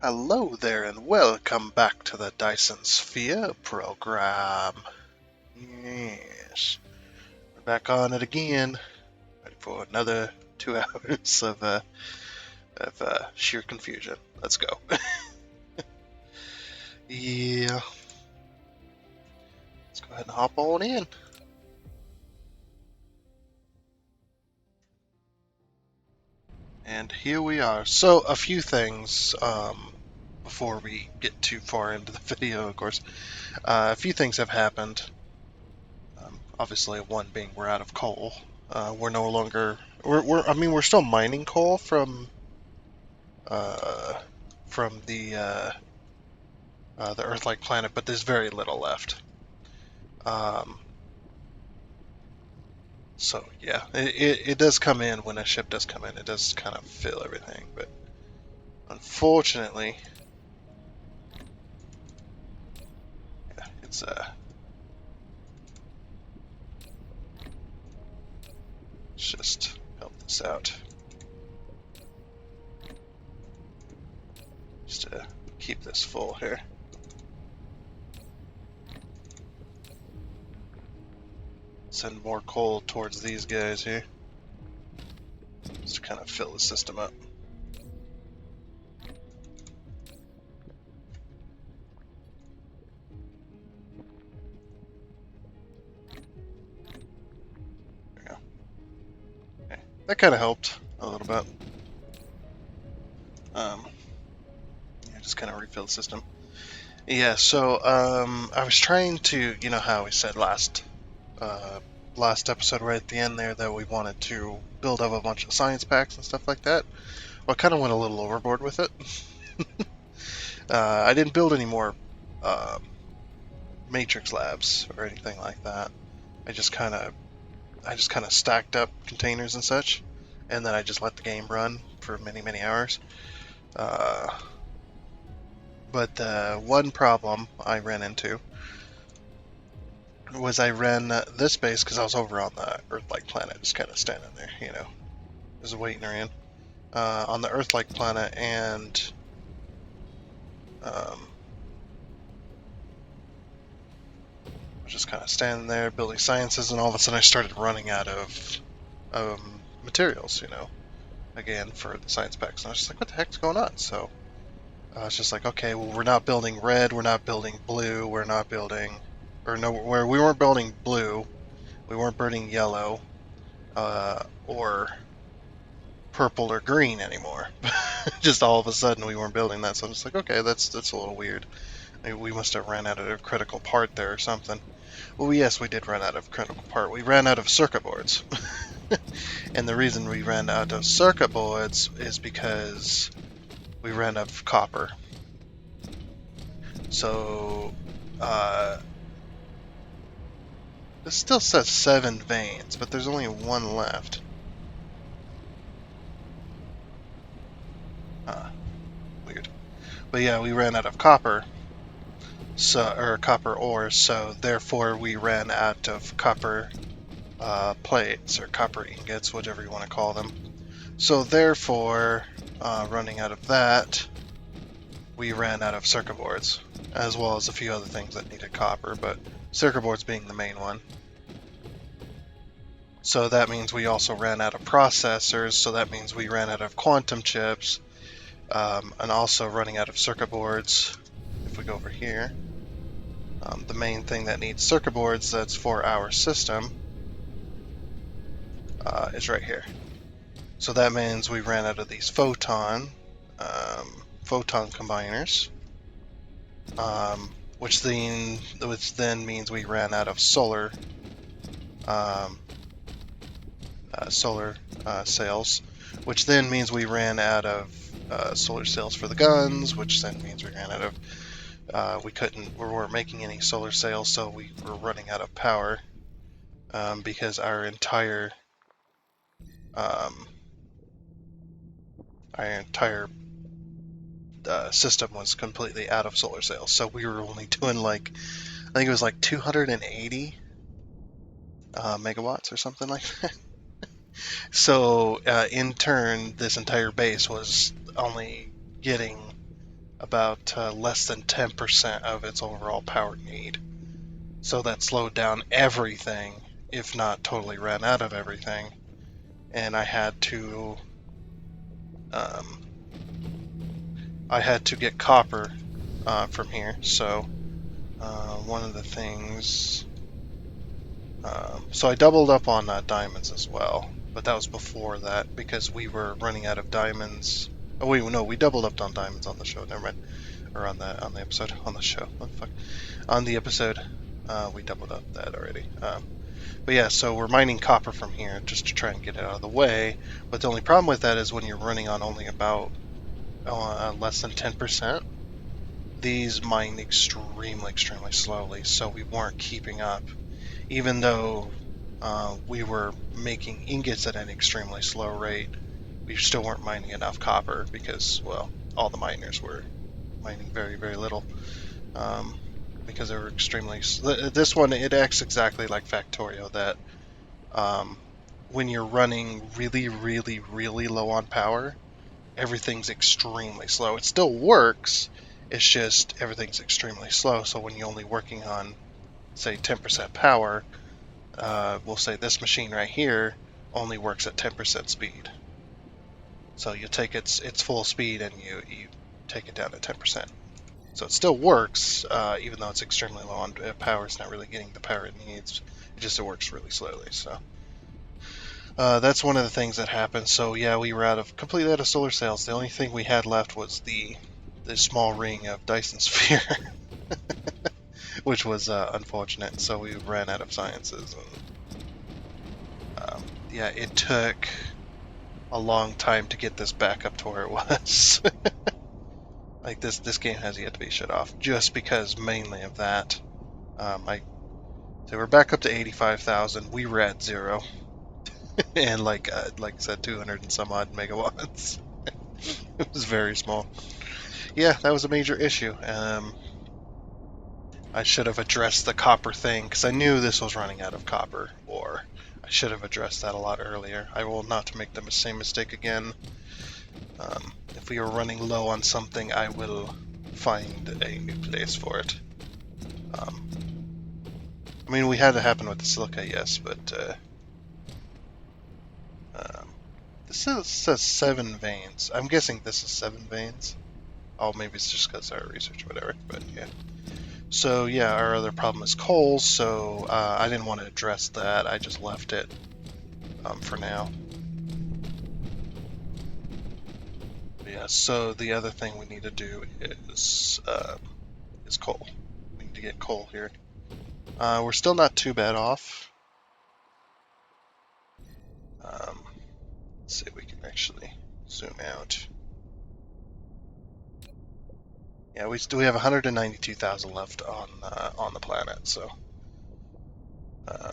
Hello there and welcome back to the Dyson Sphere Program. Yes, we're back on it again, ready for another 2 hours of sheer confusion. Let's go. Yeah, let's go ahead and hop on in. And here we are. So, a few things before we get too far into the video, of course. A few things have happened. Obviously, one being we're out of coal. We're no longer. We're still mining coal uh, from the Earth-like planet, but there's very little left. Um, so yeah, it does come in when a ship does come in. It does kind of fill everything, but unfortunately, yeah, let's just help this out. Just to keep this full here. Send more coal towards these guys here. Just to kind of fill the system up. There we go. Okay. That kind of helped a little bit. Yeah, just kind of refill the system. Yeah, so I was trying to, you know how we said last episode right at the end there that we wanted to build up a bunch of science packs and stuff like that. Well, I kind of went a little overboard with it. I didn't build any more matrix labs or anything like that. I just kind of stacked up containers and such, and then I just let the game run for many hours. But the one problem I ran into was I ran this base because I was over on the Earth-like planet, just kind of standing there, just waiting around on the Earth-like planet, and I was just kind of standing there building sciences, and all of a sudden I started running out of materials, again for the science packs, and I was just like, what the heck's going on? So I was just like, okay, well, we're not building red, we're not building blue, we're not building, or no, where we weren't building blue, we weren't building yellow, or purple or green anymore. Just all of a sudden we weren't building that, so I'm just like, okay, that's a little weird. Maybe we must have ran out of a critical part there or something. Well, yes, we did run out of critical part. We ran out of circuit boards. And the reason we ran out of circuit boards is because we ran out of copper. So, this still says 7 veins, but there's only 1 left. Weird. But yeah, we ran out of copper, or copper ore, so therefore we ran out of copper plates or copper ingots, whatever you want to call them. So therefore, running out of that, we ran out of circuit boards, as well as a few other things that needed copper, but circuit boards being the main one. So that means we also ran out of processors, so that means we ran out of quantum chips, and also running out of circuit boards. If we go over here, the main thing that needs circuit boards that's for our system is right here. So that means we ran out of these photon combiners, which then means we ran out of solar cells, which then means we ran out of solar cells for the guns, which then means we ran out of we weren't making any solar cells, so we were running out of power, because our entire system was completely out of solar cells. So we were only doing I think it was 280 megawatts or something like that. So in turn, this entire base was only getting about less than 10% of its overall power need. So that slowed down everything, if not totally ran out of everything. And um, I had to get copper from here. So one of the things, so I doubled up on diamonds as well, but that was before that because we were running out of diamonds. Oh wait, no, we doubled up on diamonds on the show. Never mind, or on the episode on the show. What the fuck? On the episode, we doubled up that already. But yeah, so we're mining copper from here just to try and get it out of the way. But the only problem with that is when you're running on only about less than 10%, these mine extremely slowly, so we weren't keeping up. Even though we were making ingots at an extremely slow rate, we still weren't mining enough copper because, well, all the miners were mining very little. Um, because they were extremely. This one, it acts exactly like Factorio, that um, when you're running really low on power, everything's extremely slow. It still works, it's just everything's extremely slow. So when you're only working on, say, 10% power, we'll say this machine right here only works at 10% speed. So you take its full speed and you take it down to 10%. So it still works, even though it's extremely low on power. It's not really getting the power it needs. It works really slowly. So that's one of the things that happened. So yeah, we were completely out of solar cells. The only thing we had left was the small ring of Dyson Sphere, which was unfortunate. So we ran out of sciences, and yeah, it took a long time to get this back up to where it was. Like this game has yet to be shut off, just because mainly of that. So we're back up to 85,000. We were at 0, and like I said, 200 and some odd megawatts. It was very small. Yeah, that was a major issue. I should have addressed the copper thing because I knew this was running out of copper, or I should have addressed that a lot earlier. I will not make the same mistake again. If we are running low on something, I will find a new place for it. Um, I mean, we had it happen with the silica, yes, but um, says 7 veins. I'm guessing this is 7 veins. Oh, maybe it's just because our research, whatever. But yeah. So yeah, our other problem is coal. So I didn't want to address that. I just left it for now. But yeah. So the other thing we need to do is coal. We need to get coal here. We're still not too bad off. Let's see if we can actually zoom out. Yeah, we have 192,000 left on the planet, so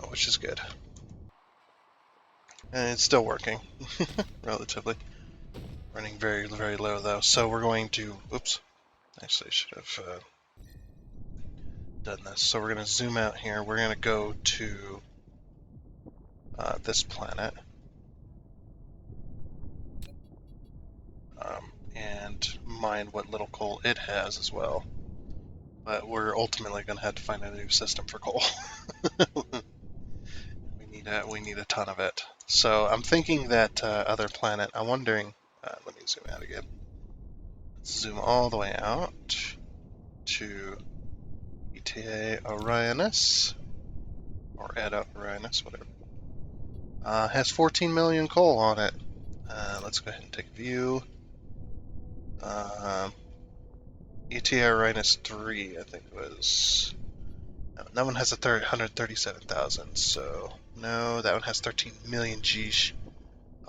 which is good, and it's still working relatively. Running very low though, so we're going to. Oops, actually I should have done this. So we're going to zoom out here. We're going to go to this planet, and mine what little coal it has as well. But we're ultimately going to have to find a new system for coal. We need a ton of it. So I'm thinking that other planet. I'm wondering. Let me zoom out again. Let's zoom all the way out to ETA Orionis or Eta Orionis, whatever. Has 14 million coal on it. Let's go ahead and take a view. ETA Orionis 3, I think it was. No, that one has 137,000, so no, that one has 13 million G's.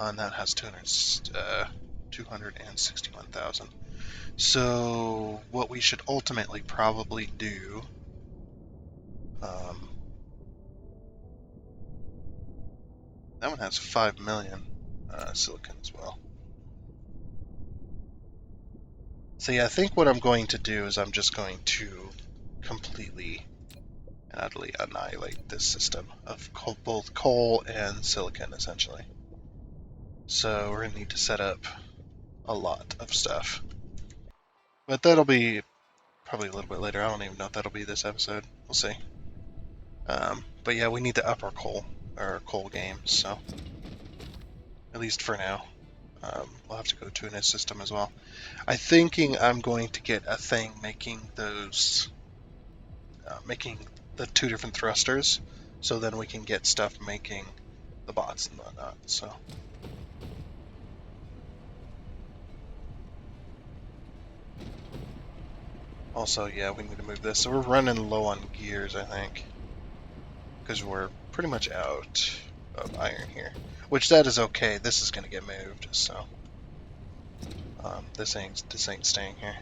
And that has 261,000. So what we should ultimately probably do, that one has 5 million silicon as well. So yeah, I think what I'm going to do is I'm just going to completely and utterly annihilate this system of both coal and silicon, essentially. So we're going to need to set up a lot of stuff. But that'll be probably a little bit later. I don't even know if that'll be this episode. We'll see. But yeah, we need to up our coal game, so at least for now. We'll have to go to a system as well. I'm thinking I'm going to get a thing making making the two different thrusters, so then we can get stuff making the bots and whatnot. So. Also, yeah, we need to move this. So we're running low on gears, I think, because we're pretty much out of iron here. Which that is okay. This is gonna get moved, so this ain't staying here.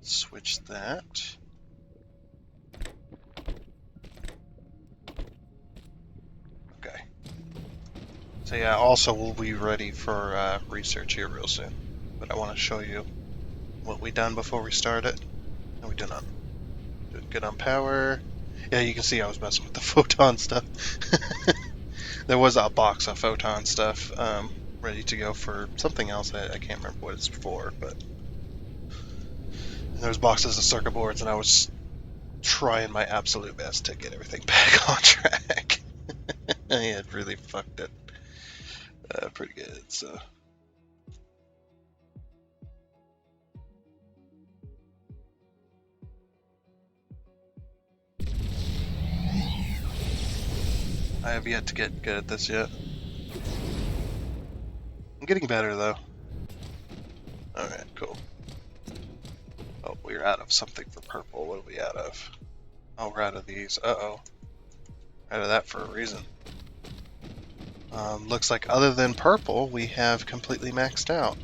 Switch that. Okay. So yeah, also we'll be ready for research here real soon. But I want to show you what we done before we start it. And we did not. Doing good on power. Yeah, you can see I was messing with the photon stuff. There was a box of photon stuff ready to go for something else. I can't remember what it's for, but there's boxes of circuit boards, and I was trying my absolute best to get everything back on track. I had really fucked it pretty good, so. I have yet to get good at this yet. I'm getting better, though. Alright, cool. Oh, we're out of something for purple. What are we out of? Oh, we're out of these. Uh-oh. Out of that for a reason. Looks like other than purple, we have completely maxed out.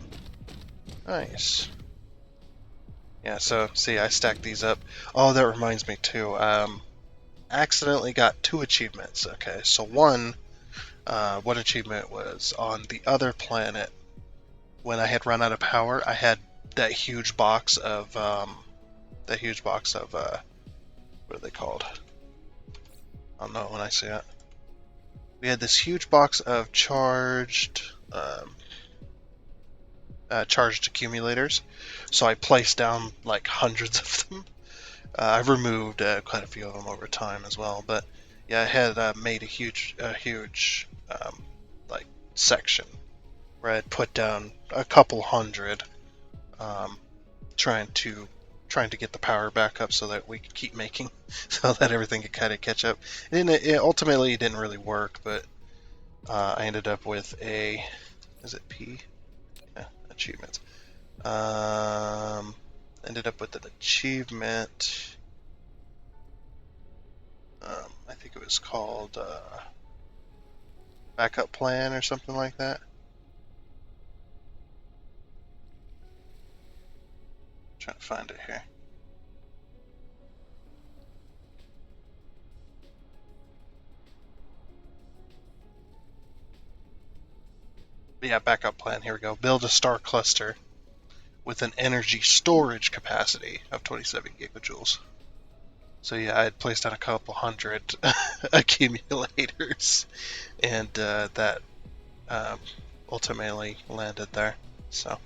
Nice. Yeah, so, see, I stacked these up. Oh, that reminds me, too. Accidentally got 2 achievements. Okay, so one achievement was on the other planet. When I had run out of power, I had that huge box of, what are they called? I don't know when I say it. We had this huge box of charged accumulators, so I placed down like hundreds of them. I've removed quite a few of them over time as well, but yeah, I had made a huge like section where I'd put down a couple hundred, trying to get the power back up so that we could keep making, so that everything could kind of catch up. And ultimately, it didn't really work, but I ended up with is it P? Yeah, achievements. Ended up with an achievement. I think it was called backup plan or something like that. Trying to find it here. But yeah, backup plan. Here we go. Build a star cluster with an energy storage capacity of 27 gigajoules. So yeah, I had placed down a couple hundred accumulators, and that ultimately landed there. So,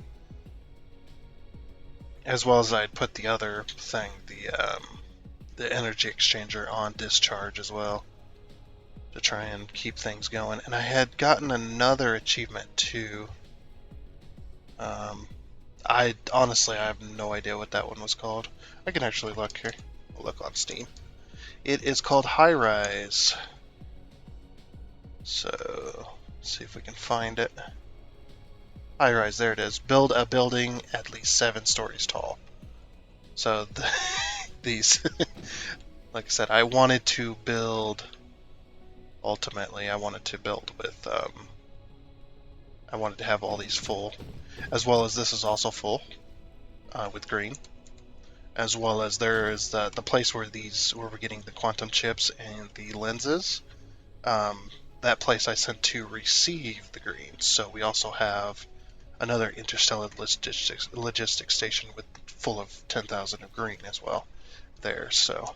as well as I'd put the other thing, the energy exchanger on discharge as well, to try and keep things going. And I had gotten another achievement too. I have no idea what that one was called. I can actually look here. We'll look on Steam. It is called High Rise. So, see if we can find it. High Rise, there it is. Build a building at least 7 stories tall. So these, like I said, I wanted to build. Ultimately, I wanted to build with. I wanted to have all these full, as well as this is also full with green. As well as there is the place where we're getting the quantum chips and the lenses. That place I sent to receive the green. So we also have another interstellar logistics station with full of 10,000 of green as well there. So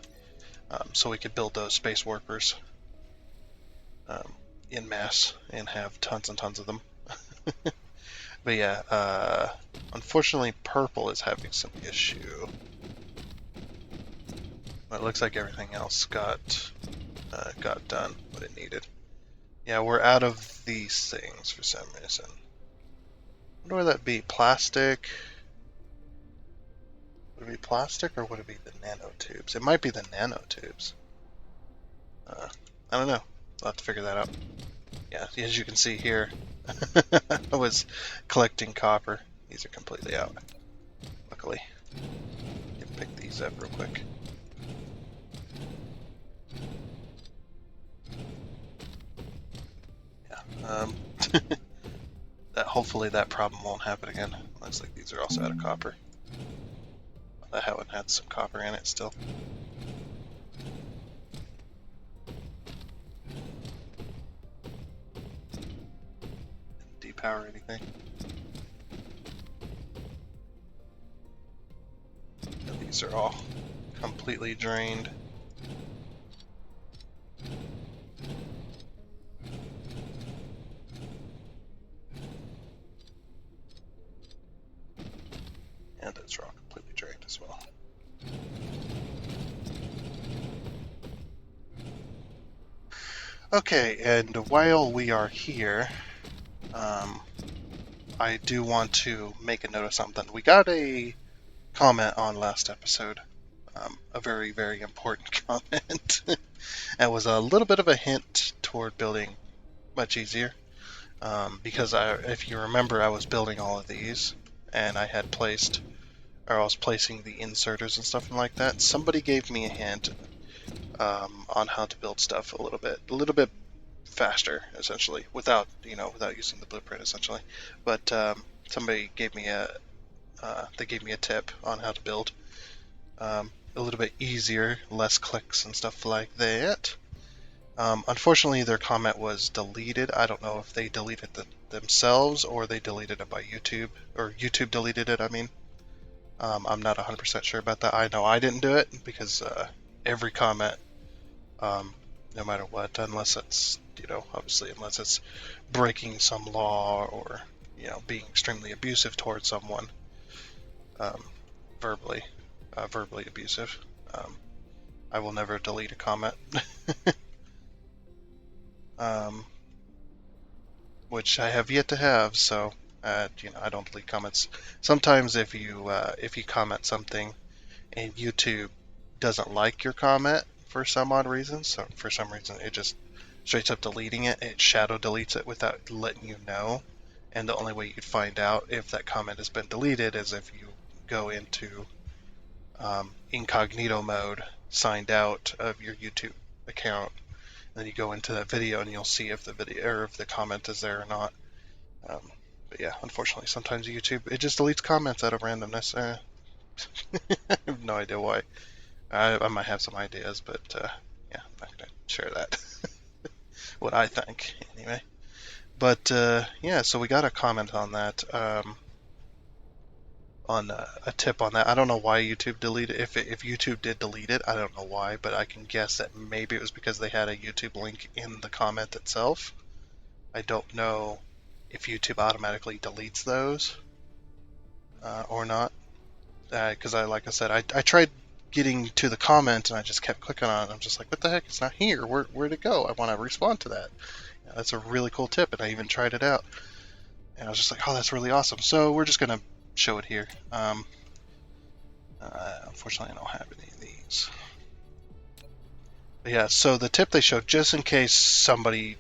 so we could build those space workers in mass and have tons and tons of them. But yeah, unfortunately, purple is having some issue. It looks like everything else got done what it needed. Yeah, we're out of these things for some reason. I wonder what that'd be. Plastic? Would it be plastic or would it be the nanotubes? It might be the nanotubes. I don't know. I'll have to figure that out. Yeah, as you can see here, I was collecting copper. These are completely out. Luckily. Can pick these up real quick. Yeah. Hopefully that problem won't happen again. Looks like these are also out of copper. That one had some copper in it still. Depower anything. And these are all completely drained. And those are all completely drained as well. Okay, and while we are here, I do want to make a note of something. We got a comment on last episode, a very, very important comment. It was a little bit of a hint toward building much easier, because if you remember, I was building all of these, and I was placing the inserters and stuff like that. Somebody gave me a hint on how to build stuff a little bit faster, essentially, without using the blueprint, essentially. But somebody gave me a tip on how to build a little bit easier, less clicks and stuff like that. Unfortunately, their comment was deleted. I don't know if they deleted it themselves or they deleted it by YouTube, or YouTube deleted it, I mean. I'm not 100% sure about that. I know I didn't do it because every comment, no matter what, unless it's, obviously, unless it's breaking some law or, being extremely abusive towards someone, verbally abusive, I will never delete a comment. Which I have yet to have, so I don't delete comments. Sometimes if you comment something and YouTube doesn't like your comment for some odd reason, so for some reason it just straight up deleting it, it shadow deletes it without letting you know. And the only way you could find out if that comment has been deleted is if you go into incognito mode, signed out of your YouTube account, and then you go into that video and you'll see if the video or if the comment is there or not. But yeah, unfortunately, sometimes YouTube it just deletes comments out of randomness. I have no idea why. I might have some ideas, but yeah, I'm not gonna share that. What I think, anyway. But yeah, so we got a comment on that. On a tip on that. I don't know why YouTube deleted it. If YouTube did delete it, I don't know why, but I can guess that maybe it was because they had a YouTube link in the comment itself. I don't know if YouTube automatically deletes those or not. Because like I said, I tried getting to the comment and I just kept clicking on it. I'm just like, what the heck? It's not here. Where'd it go? I want to respond to that. Yeah, that's a really cool tip, and I even tried it out. And I was just like, oh, that's really awesome. So we're just gonna show it here. Unfortunately, I don't have any of these. But yeah, so the tip they showed, just in case somebody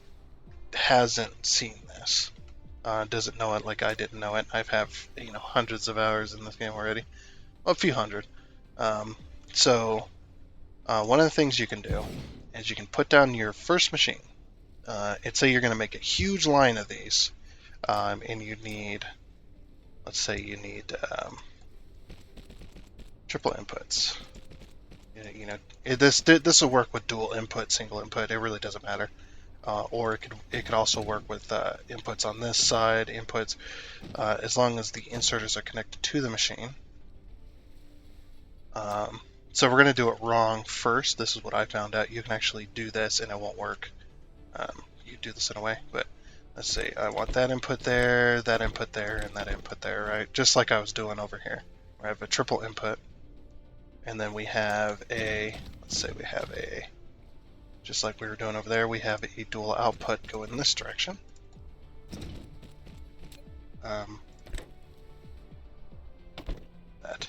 hasn't seen this, doesn't know it like I didn't know it. I've have hundreds of hours in this game already, well, a few hundred. So one of the things you can do is you can put down your first machine. Say you're going to make a huge line of these, and you need, let's say you need triple inputs. This will work with dual input, single input. It really doesn't matter. Or it could also work with inputs on this side, inputs as long as the inserters are connected to the machine. So we're going to do it wrong first. This is what I found out. You can actually do this and it won't work. You do this in a way, but let's see. I want that input there, and that input there, right? Just like I was doing over here. I have a triple input, and then we have a, let's say we have a, just like we were doing over there, we have a dual output go in this direction. That.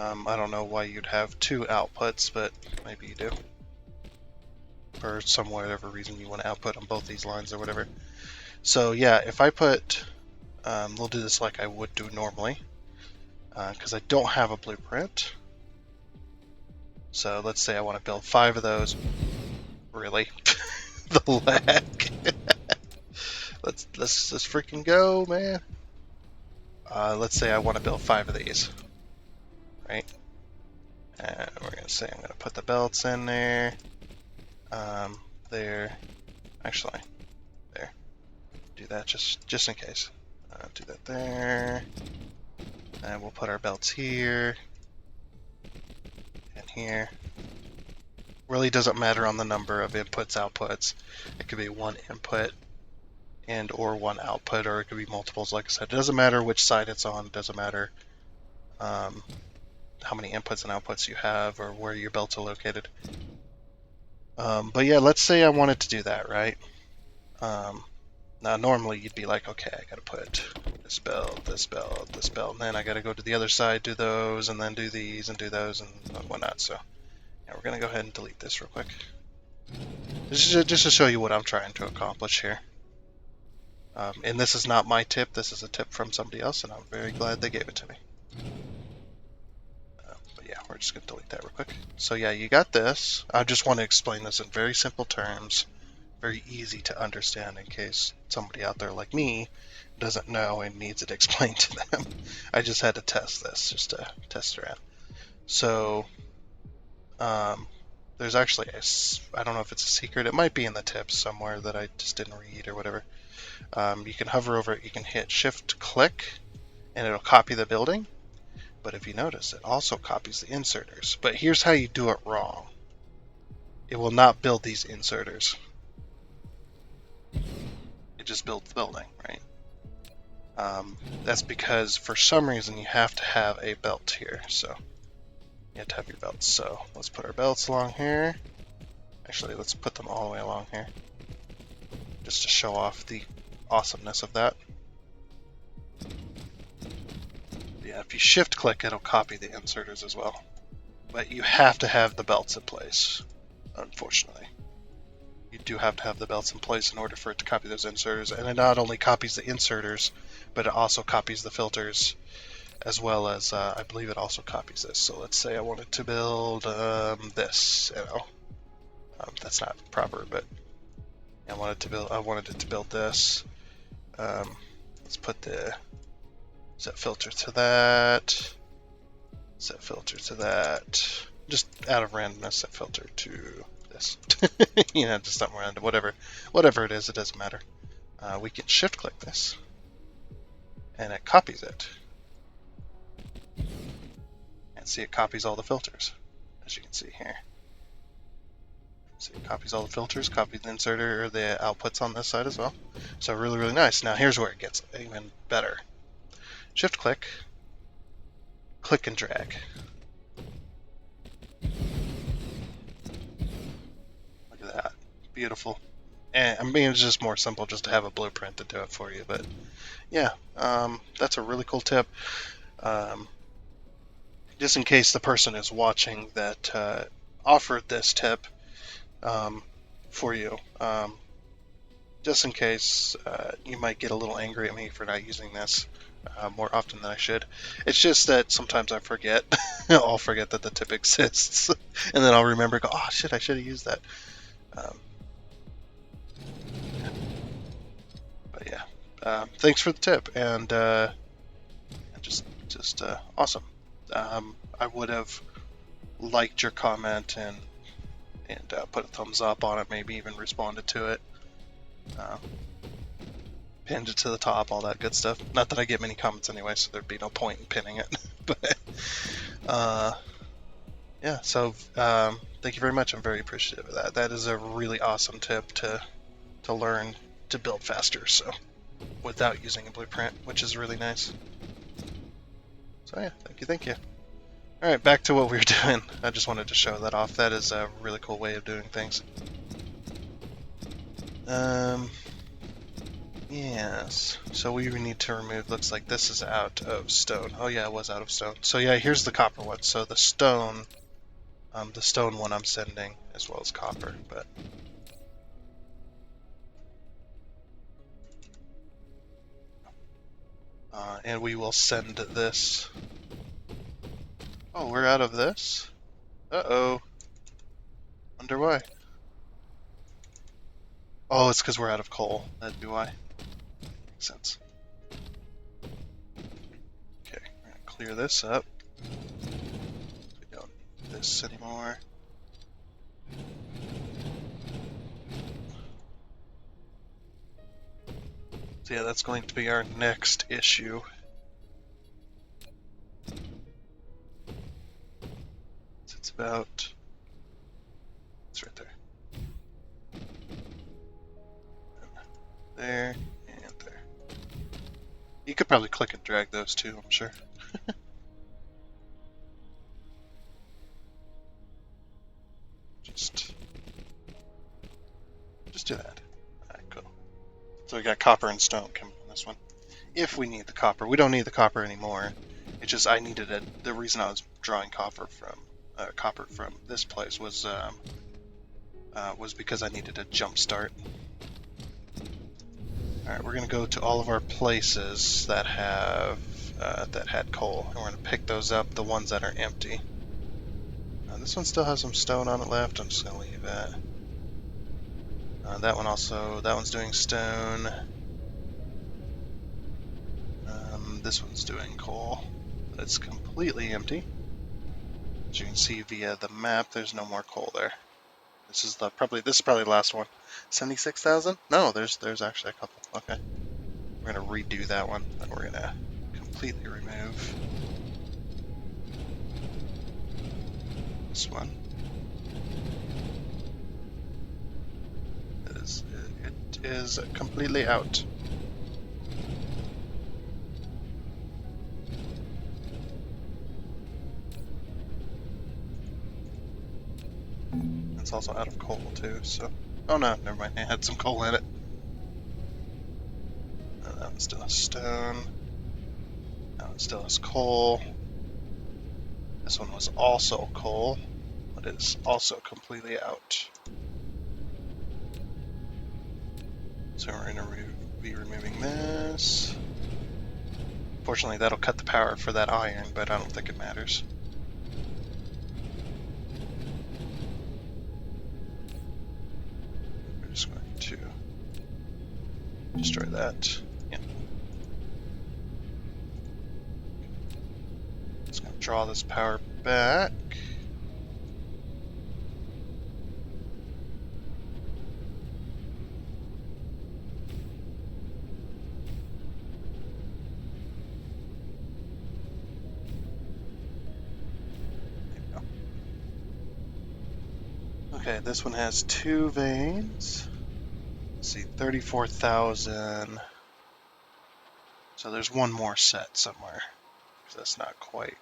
I don't know why you'd have two outputs, but maybe you do. For some whatever reason you want to output on both these lines or whatever. So yeah, if I put, we'll do this like I would do normally, because I don't have a blueprint. So let's say I want to build 5 of those. Really? The lag. let's just freaking go, man. Let's say I want to build 5 of these, right? And we're gonna say I'm gonna put the belts in there. There. Actually, there. Do that just in case. Do that there. And we'll put our belts here and here. Really doesn't matter on the number of inputs, outputs. It could be one input and or one output, or it could be multiples. Like I said, it doesn't matter which side it's on. It doesn't matter how many inputs and outputs you have or where your belts are located. But yeah, let's say I wanted to do that, right? Now normally you'd be like, okay, I gotta put this belt, this belt, this belt, and then I gotta go to the other side, do those, and then do these, and do those, and whatnot. So yeah, we're gonna go ahead and delete this real quick. This is just to show you what I'm trying to accomplish here. And this is not my tip, this is a tip from somebody else, and I'm very glad they gave it to me. But yeah, we're just gonna delete that real quick. So yeah, you got this. I just want to explain this in very simple terms. Very easy to understand in case somebody out there like me doesn't know and needs it explained to them. I just had to test this, just to test around. So, there's actually I don't know if it's a secret, it might be in the tips somewhere that I just didn't read or whatever. You can hover over it, you can hit shift click, and it'll copy the building. But if you notice, it also copies the inserters. But here's how you do it wrong. It will not build these inserters. It just builds the building, right? That's because for some reason you have to have a belt here. So you have to have your belts. So let's put our belts along here. Actually, let's put them all the way along here, just to show off the awesomeness of that. Yeah, if you shift click, it'll copy the inserters as well. But you have to have the belts in place, unfortunately. You do have to have the belts in place in order for it to copy those inserters. And it not only copies the inserters, but it also copies the filters, as well as, I believe it also copies this. So let's say I wanted to build this, you know. That's not proper, but I wanted it to build this. Let's put the set filter to that. Set filter to that. Just out of randomness, set filter to this. You know, just something random. Whatever it is, it doesn't matter. We can shift click this, and it copies it. And see, it copies all the filters, as you can see here. So it copies all the filters, copies the inserter or the outputs on this side as well. So really, really nice. Now here's where it gets even better. Shift click, click and drag. Look at that, beautiful. And I mean, it's just more simple just to have a blueprint to do it for you. But yeah, that's a really cool tip. Just in case the person is watching that offered this tip for you. Just in case you might get a little angry at me for not using this more often than I should. It's just that sometimes I forget. I'll forget that the tip exists. And then I'll remember, go, oh shit, I should have used that. But yeah, thanks for the tip. And just awesome. I would have liked your comment and put a thumbs up on it, maybe even responded to it. Pinned it to the top, all that good stuff. Not that I get many comments anyway, so there'd be no point in pinning it. But yeah, so thank you very much. I'm very appreciative of that. That is a really awesome tip to learn to build faster. So without using a blueprint, which is really nice. So yeah, thank you, thank you. All right, back to what we were doing. I just wanted to show that off. That is a really cool way of doing things. Yes. So we need to remove. Looks like this is out of stone. Oh yeah, it was out of stone. So yeah, here's the copper one. So the stone one I'm sending as well as copper, but. And we will send this. Oh, we're out of this? Uh-oh. Wonder why. Oh, it's because we're out of coal. That'd be why. Makes sense. Okay, we're gonna clear this up. We don't need this anymore. So yeah, that's going to be our next issue. It's about... It's right there. There, and there. You could probably click and drag those too, I'm sure. Just do that. Alright, cool. So we got copper and stone coming in this one. If we need the copper. We don't need the copper anymore. It's just I needed it. The reason I was drawing copper from this place was because I needed a jump start. All right, we're gonna go to all of our places that had coal, and we're gonna pick those up, the ones that are empty. This one still has some stone on it left. I'm just gonna leave that. That one also. That one's doing stone. This one's doing coal. It's completely empty. As you can see via the map, there's no more coal there. This is probably the last one. 76,000? No, there's actually a couple. Okay. We're gonna redo that one, and we're gonna completely remove this one. It is completely out. It's also out of coal too, so... Oh no, never mind, it had some coal in it. That one still has stone. That one still has coal. This one was also coal, but it's also completely out. So we're gonna be removing this. Fortunately, that'll cut the power for that iron, but I don't think it matters. We're just going to destroy that. Yeah. Just gonna draw this power back. Okay, this one has 2 veins. Let's see, 34,000. So there's one more set somewhere. That's not quite.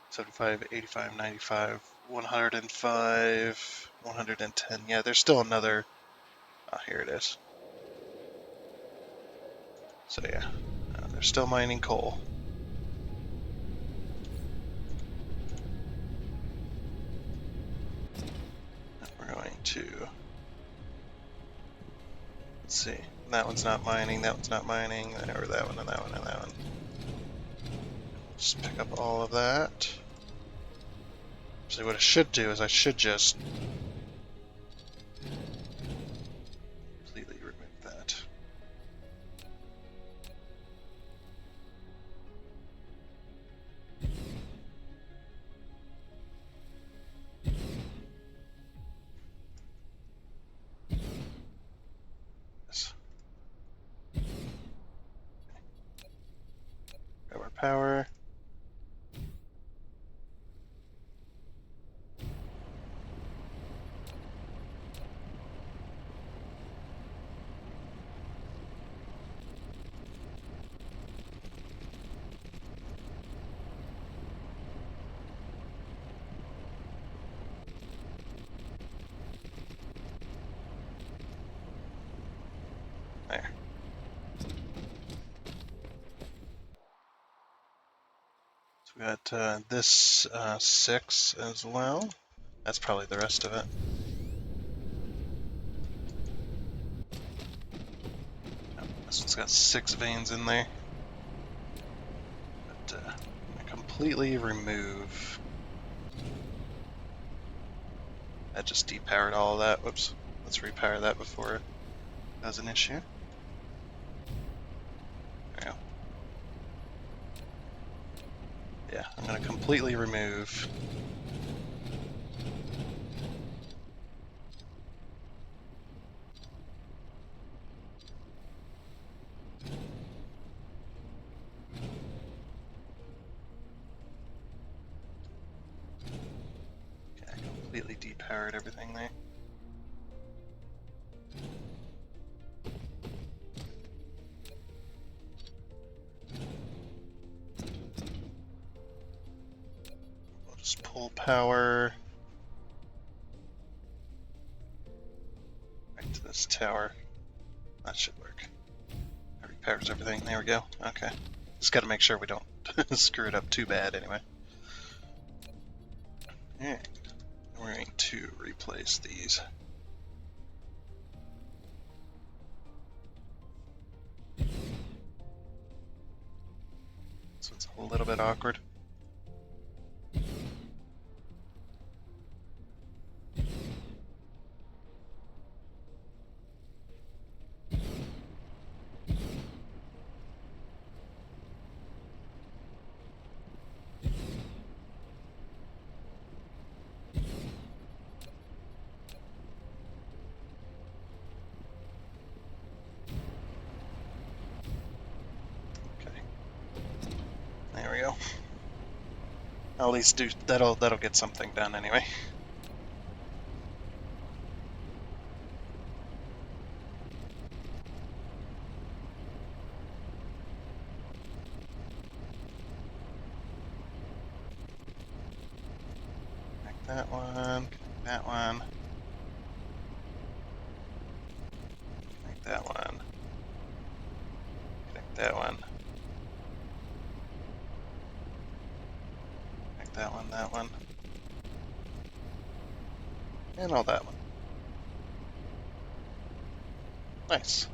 75, 85, 95, 105, 110. Yeah, there's still another. Oh, here it is. So yeah, they're still mining coal. And we're going to... Let's see. That one's not mining, that one's not mining, or that one, and that one, and that one. Just pick up all of that. So what I should do is I should just completely remove that. Yes. Grab our power. Got this 6 as well. That's probably the rest of it. Oh, this one's got 6 veins in there. But I'm gonna completely remove. That just depowered all of that. Whoops. Let's repower that before it has an issue. There we go. Yeah, I'm gonna completely remove. Okay, I completely depowered everything there. We'll just pull power right to this tower. That should work. That repairs everything. There we go. Okay. Just gotta make sure we don't screw it up too bad anyway. Alright. We're going to replace these. So it's a little bit awkward. There we go. I'll at least do that'll get something done anyway. Connect that one, connect that one. Connect that one. Connect that one. Connect that one. And all that one. Nice.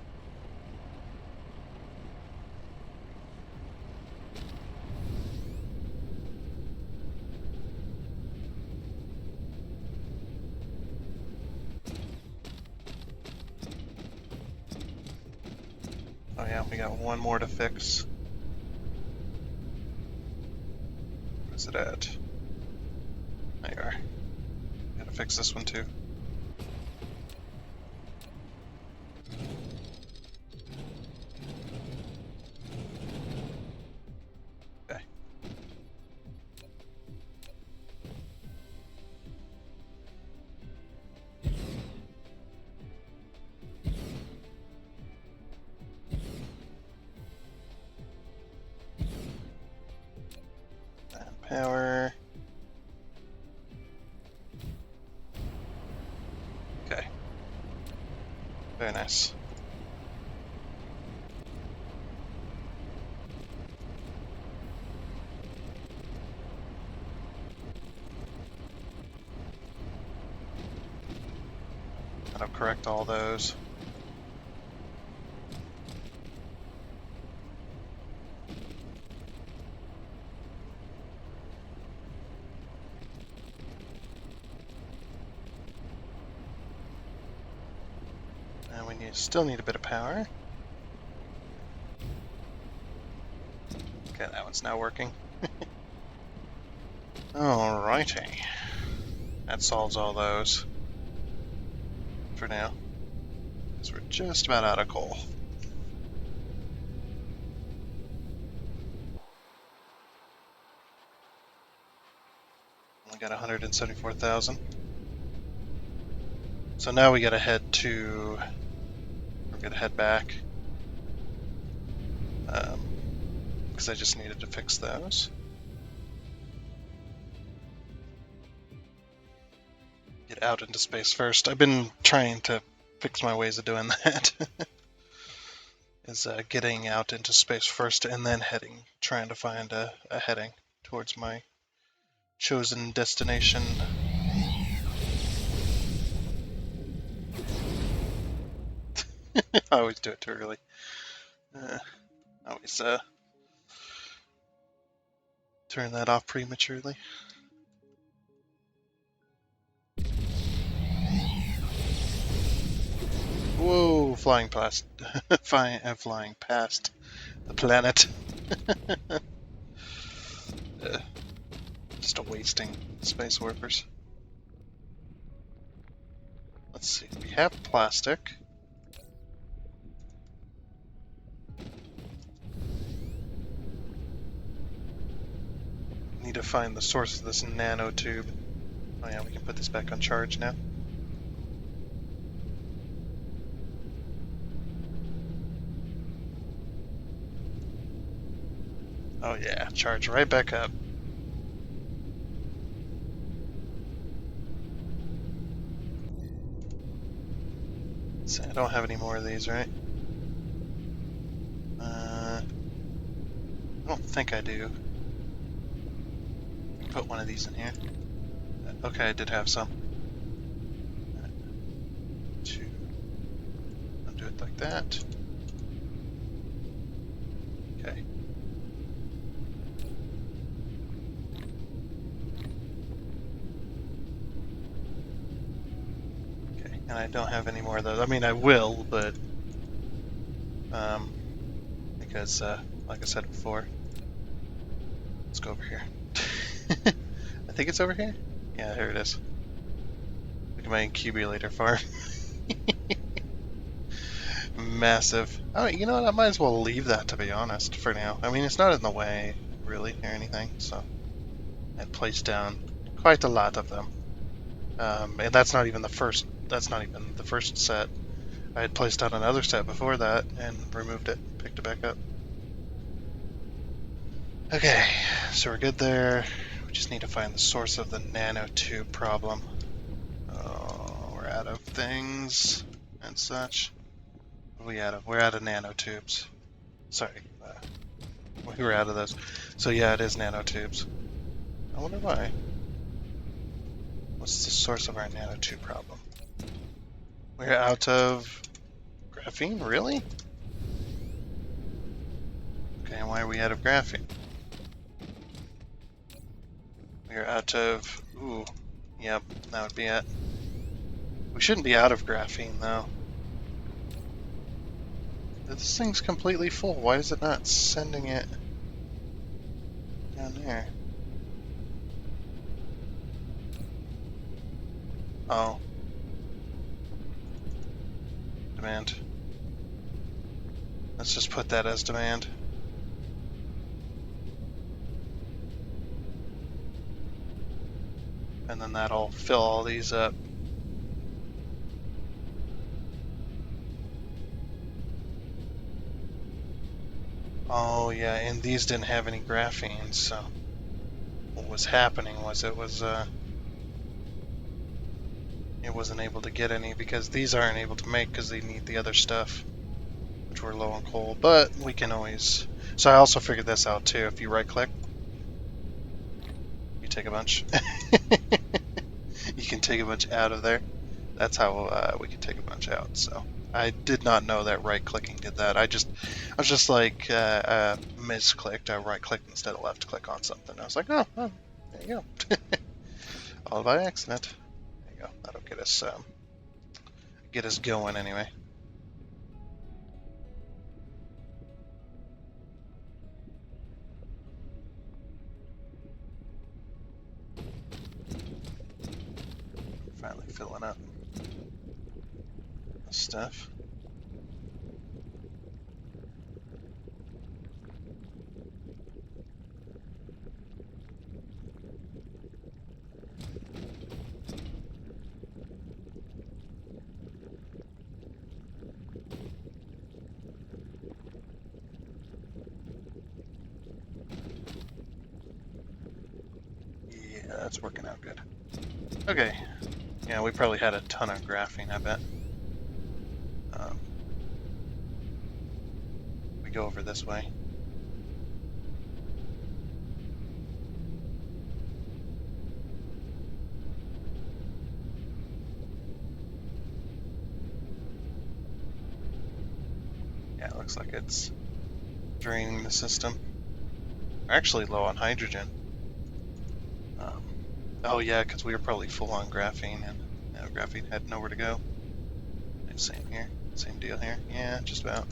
Oh yeah, we got one more to fix. Where's it at? There you are. Gotta fix this one too. Okay. And power. Okay. Very nice. That'll correct all those. And we still need a bit of power. Okay, that one's now working. Alrighty. That solves all those. For now. Because we're just about out of coal. Only got 174,000. So now we gotta head to... We're gonna head back. Because I just needed to fix those. Get out into space first. I've been trying to fix my ways of doing that. Is getting out into space first and then trying to find a heading towards my chosen destination. I always do it too early. Always turn that off prematurely. Whoa, flying past, flying past the planet. Just a wasting space warpers. Let's see, we have plastic. Need to find the source of this nanotube. Oh yeah, we can put this back on charge now. Oh yeah, charge right back up. See, I don't have any more of these, right? I don't think I do. Put one of these in here. Okay, I did have some. Two. I'll do it like that. Okay. Okay, and I don't have any more of those. I mean, I will, but because like I said before, let's go over here. I think it's over here. Yeah, here it is. Look at my incubulator farm. Massive. Oh, you know what? I might as well leave that, to be honest, for now. I mean, it's not in the way, really, or anything, so I placed down quite a lot of them. And that's not even the first set. I had placed down another set before that and removed it, picked it back up. Okay, so we're good there. We just need to find the source of the nanotube problem. Oh, we're out of things and such. What are we out of? We're out of nanotubes. Sorry, we were out of those. So yeah, it is nanotubes. I wonder why. What's the source of our nanotube problem? We're out of graphene? Really? Okay, why are we out of graphene? We're out of... Ooh, yep, that would be it. We shouldn't be out of graphene, though. This thing's completely full. Why is it not sending it down there? Oh. Demand. Let's just put that as demand. And then that'll fill all these up. Oh yeah, and these didn't have any graphene, so what was happening was it wasn't able to get any because these aren't able to make because they need the other stuff, which we're low on coal, but we can always... So I also figured this out too. If you right click, you take a bunch. You can take a bunch out of there. That's how we can take a bunch out. So I did not know that right clicking did that. I was just like misclicked. I right clicked instead of left click on something. I was like, oh there you go. All by accident. There you go. That'll get us going anyway. Finally filling up the stuff. Yeah, that's working out good. Okay. Yeah, we probably had a ton of graphene, I bet. We go over this way. Yeah, it looks like it's draining the system. We're actually low on hydrogen. Oh yeah, because we were probably full on graphene, and graphene had nowhere to go. Same here, same deal here. Yeah, just about.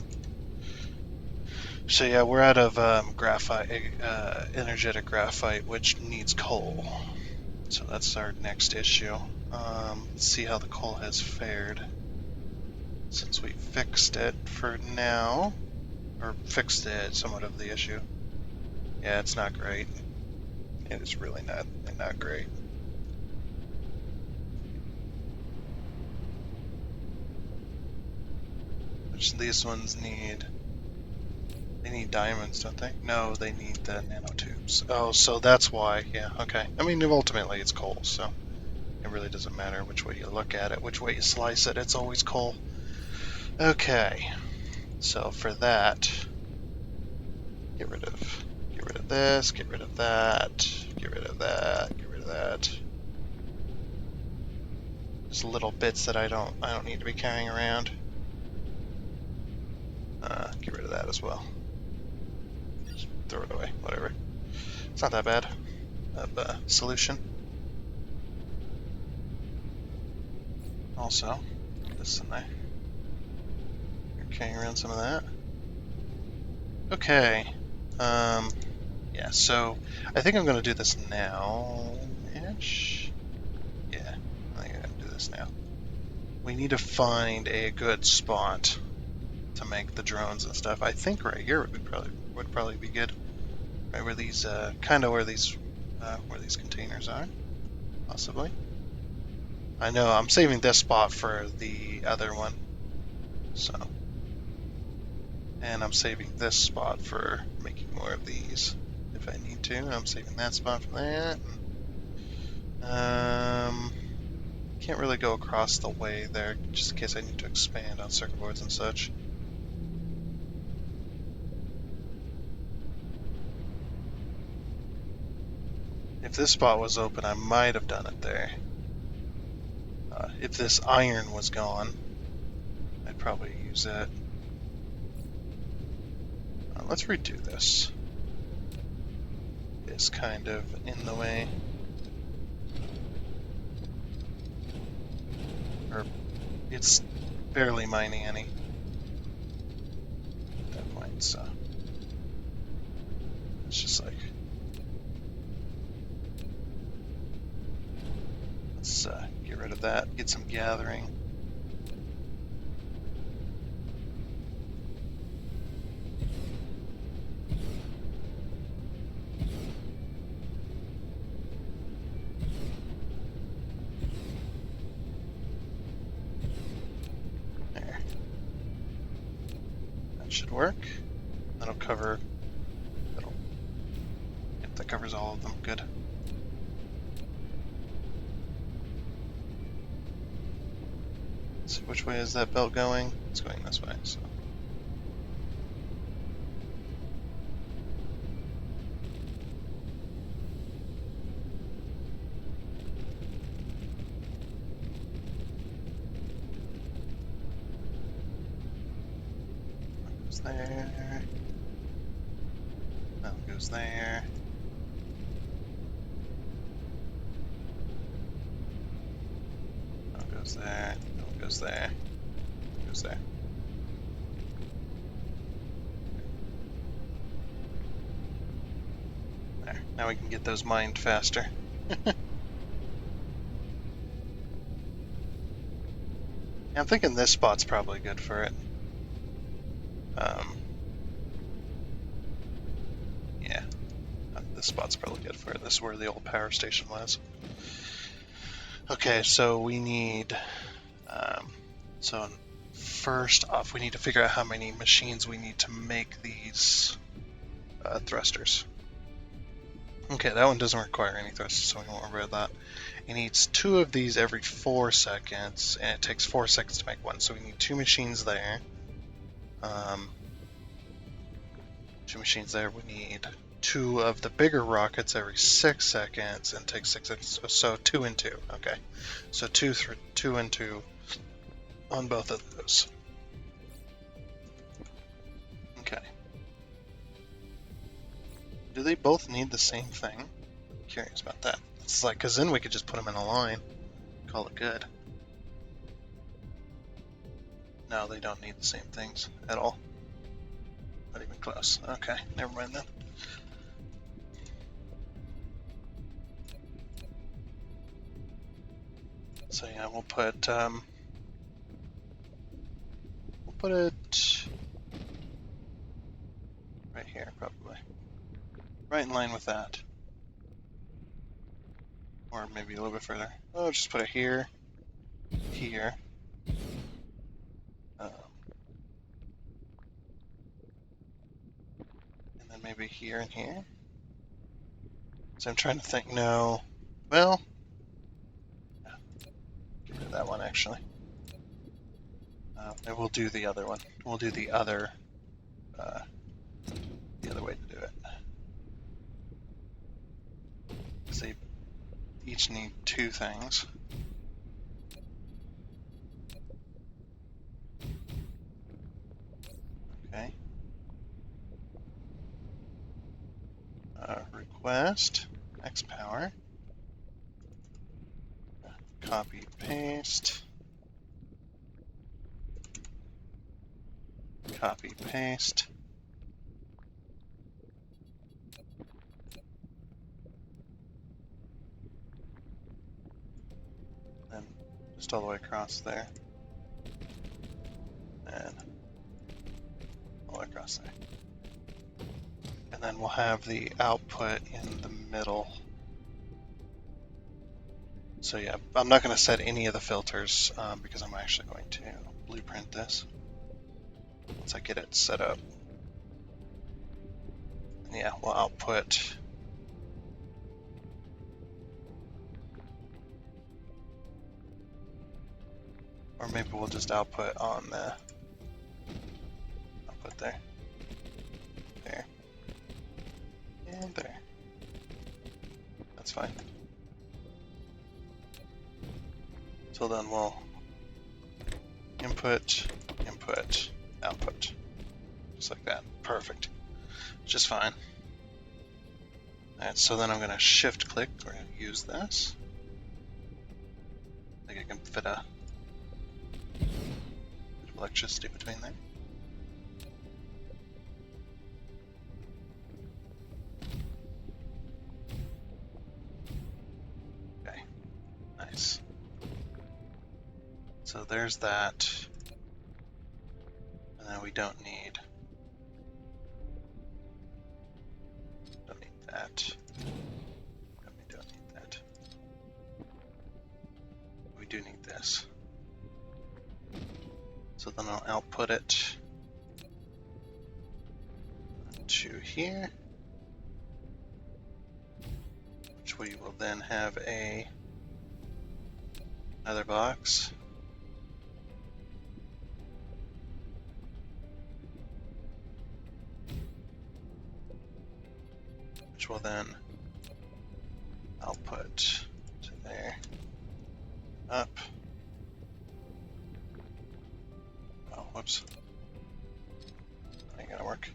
So yeah, we're out of graphite, energetic graphite, which needs coal. So that's our next issue. Let's see how the coal has fared since we fixed it for now, or fixed it somewhat of the issue. Yeah, it's not great. It is really not great. Which these ones need. They need diamonds, don't they? No, they need the nanotubes. Oh, so that's why. Yeah, okay. I mean, ultimately it's coal, so it really doesn't matter which way you look at it, which way you slice it. It's always coal. Okay, so for that, get rid of this, get rid of that, get rid of that, get rid of that. Just little bits that I don't need to be carrying around. Get rid of that as well. Just throw it away, whatever. It's not that bad of a solution. Also, this in there. You're carrying around some of that. Okay. Yeah, so I think I'm going to do this now-ish. Yeah, I think I'm going to do this now. We need to find a good spot to make the drones and stuff. I think right here would probably be good. Right where these kind of where these containers are, possibly. I know I'm saving this spot for the other one. So, and I'm saving this spot for making more of these if I need to. I'm saving that spot for that. Can't really go across the way there, just in case I need to expand on circuit boards and such. If this spot was open, I might have done it there. If this iron was gone, I'd probably use it. Let's redo this. It's kind of in the way. Or it's barely mining any at that point, so it's just like, let's get rid of that, get some gathering. There. That should work. That'll cover, yep, that covers all of them, good. Let's see, which way is that belt going? It's going this way, so. There. That goes there. That goes there. That goes there. That goes there. There. Now we can get those mined faster. Yeah, I'm thinking this spot's probably good for it. Yeah, this spot's probably good for it. This is where the old power station was. Okay, so we need, so first off, we need to figure out how many machines we need to make these thrusters. Okay, that one doesn't require any thrusters, so we won't worry about that. It needs 2 of these every 4 seconds, and it takes 4 seconds to make one, so we need 2 machines there. 2 machines there. We need 2 of the bigger rockets every 6 seconds, and it takes 6 seconds, so 2 and 2. Okay, so 2 and 2 on both of those. Okay. Do they both need the same thing? I'm curious about that. It's like, because then we could just put them in a line, call it good. No, they don't need the same things at all. Not even close. Okay, never mind then. So yeah, we'll put it right here, probably. Right in line with that. Or maybe a little bit further. Oh, just put it here, here. And then maybe here and here. So I'm trying to think, no. Well, yeah, get rid of that one actually. And we'll do the other one. We'll do the other way to do it. Because they each need two things. Okay. Request X power. Copy paste. Copy paste. And just all the way across there. And all the way across there. And then we'll have the output in the middle. So yeah, I'm not going to set any of the filters because I'm actually going to blueprint this once I get it set up. And yeah, we'll output or maybe we'll just output on the output there, there, and there. That's fine. So then we'll input, input, output. Just like that. Perfect. Just fine. Alright, so then I'm going to shift click. We're going to use this. I think I can fit a bit of electricity between there. Okay. Nice. So there's that. And then we don't need that. No, we don't need that. We do need this. So then I'll output it to here, which we will then have another box. Which will then output to there, up. Oh, whoops. That ain't gonna work.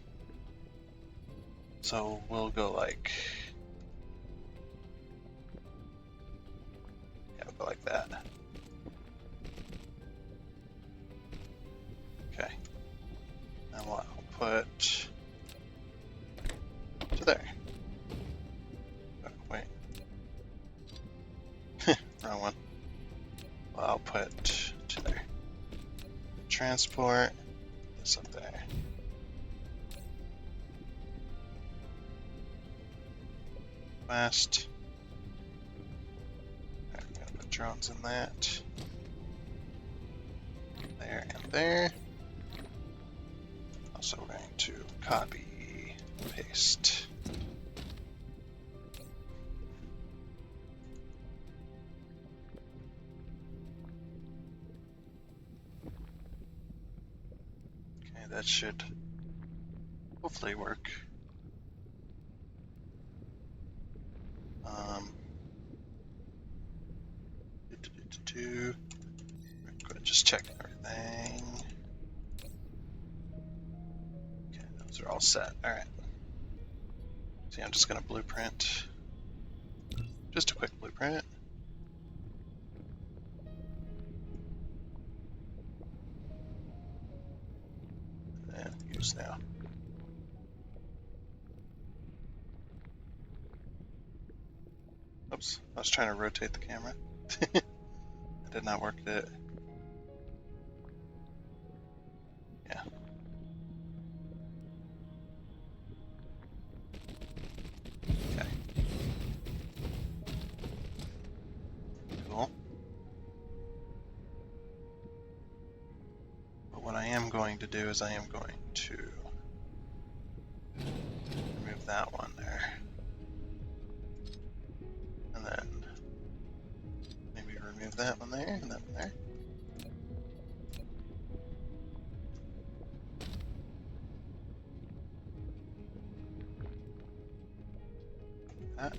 So we'll go like, yeah, we'll go like that. Okay. And we'll output to there. Oh, wait. Wrong one. We'll output to there. Transport this up there. West. Right, I'm gonna put drones in that. There and there. Also we're going to copy, paste. Okay, that should hopefully work. Just checking everything. Okay, are all set. Alright. See, I'm just going to blueprint. Just a quick blueprint. And use now. Oops, I was trying to rotate the camera. It did not work, did it? Yeah. Okay. Cool. But what I am going to do is I am going to remove that one there. And then maybe remove that one there and that one there. That.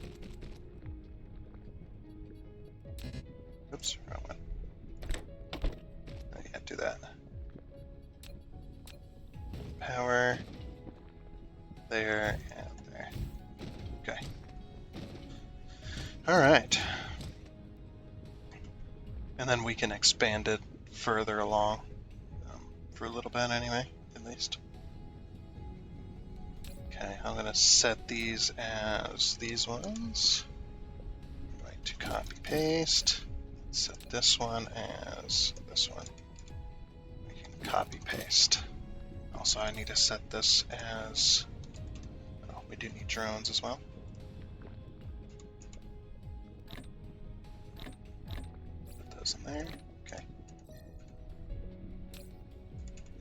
Oops, wrong one. I can't do that. Power. There and there. Okay. Alright. And then we can expand it further along. For a little bit anyway, at least. Okay, I'm going to set these as these ones. I'm going to copy paste. Set this one as this one. We can copy paste. Also, I need to set this as, oh, we do need drones as well. Put those in there. Okay.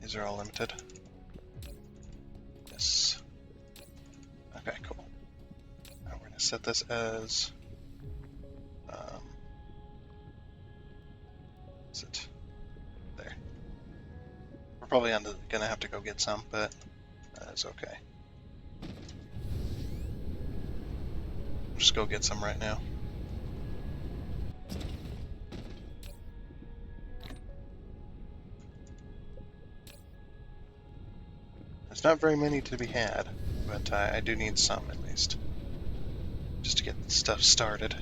These are all limited. Yes. Okay, cool. Now we're going to set this as, is it there? We're probably going to have to go get some, but that is okay. We'll just go get some right now. There's not very many to be had, but I do need some at least, just to get stuff started.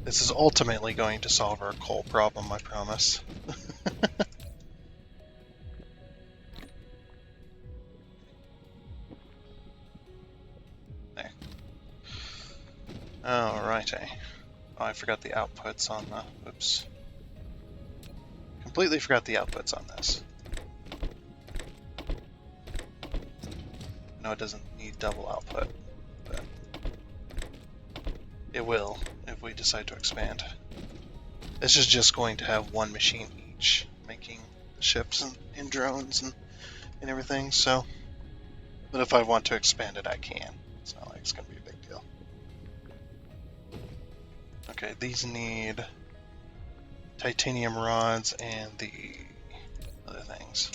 This is ultimately going to solve our coal problem, I promise. There. Alrighty. Oh, I forgot the outputs on the... Oops. Completely forgot the outputs on this. No, it doesn't need double output, but it will if we decide to expand. This is just going to have one machine each, making the ships and drones and everything, so... But if I want to expand it, I can. It's not like it's going to be a big deal. Okay, these need titanium rods and the other things.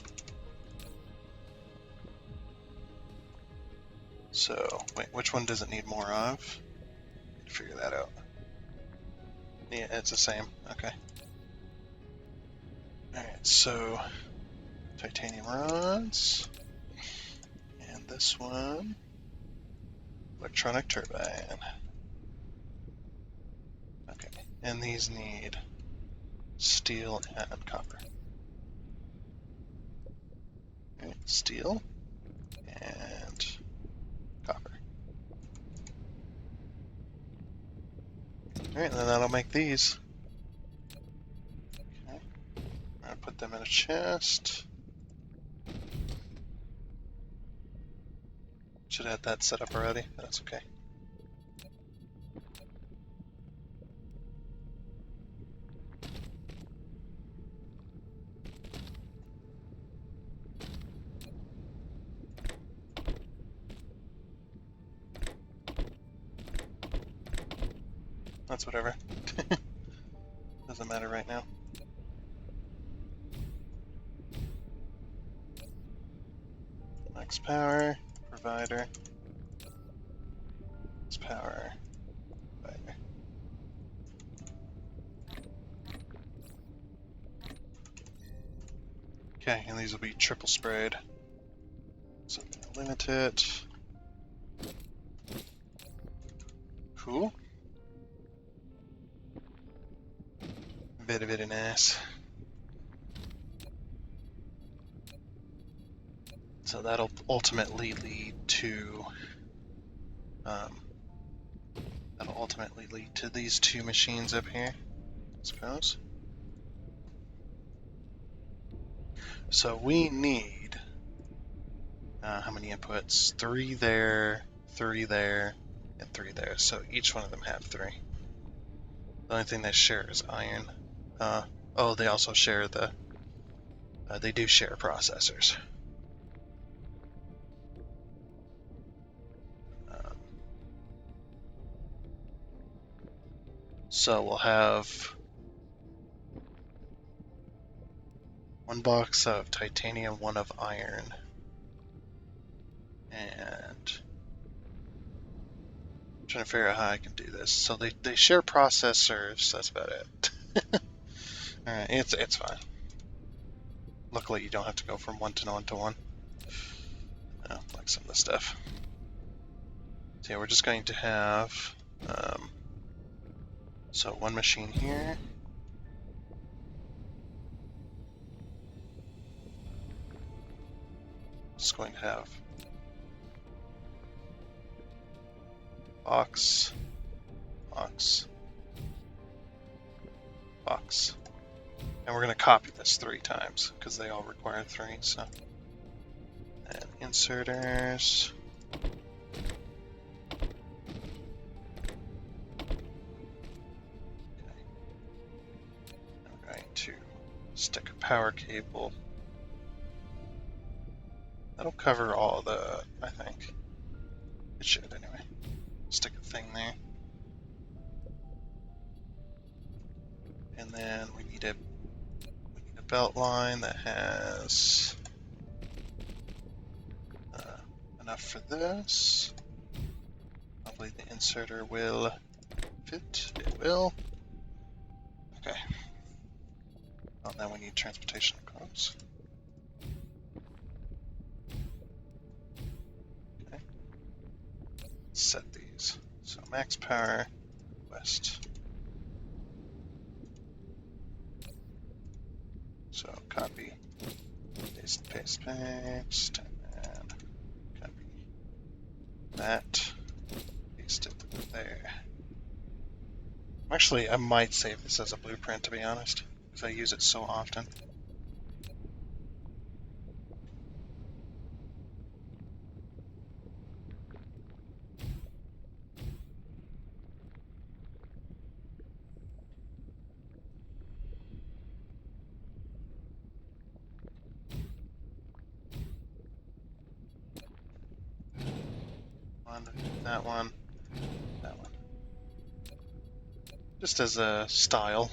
So, wait, which one does it need more of? Figure that out. Yeah, it's the same. Okay. Alright, so titanium rods. And this one, electronic turbine. Okay, and these need steel and copper. Alright, steel and copper. Alright, then that'll make these. Okay, I'm gonna put them in a chest. Should have had that set up already, but that's okay. That's whatever. Doesn't matter right now. Max power, provider. Max power, provider. Okay, and these will be triple sprayed. So I'm gonna limit it. Cool. Very, very nice. So that'll ultimately lead to these two machines up here, I suppose. So we need how many inputs? 3 there, 3 there, and 3 there. So each one of them have 3. The only thing they share is iron. Oh, they also share they do share processors. So we'll have 1 box of titanium, 1 of iron, and I'm trying to figure out how I can do this. So they share processors. That's about it. All right, it's fine. Luckily, you don't have to go from 1 to 1 to 1. Like some of the stuff. So yeah, we're just going to have so 1 machine here. Just going to have box, box, box. And we're going to copy this 3 times because they all require 3. So, and inserters. Okay. I'm going to stick a power cable. That'll cover all the, I think. It should anyway. Stick a thing there. And then we need a belt line that has enough for this. Hopefully the inserter will fit. It will. Okay. Well, now we need transportation codes. Okay. Set these. So max power, west. So copy, paste, paste, paste, and copy that, paste it there. Actually, I might save this as a blueprint, to be honest, because I use it so often. That one, that one. Just as a style.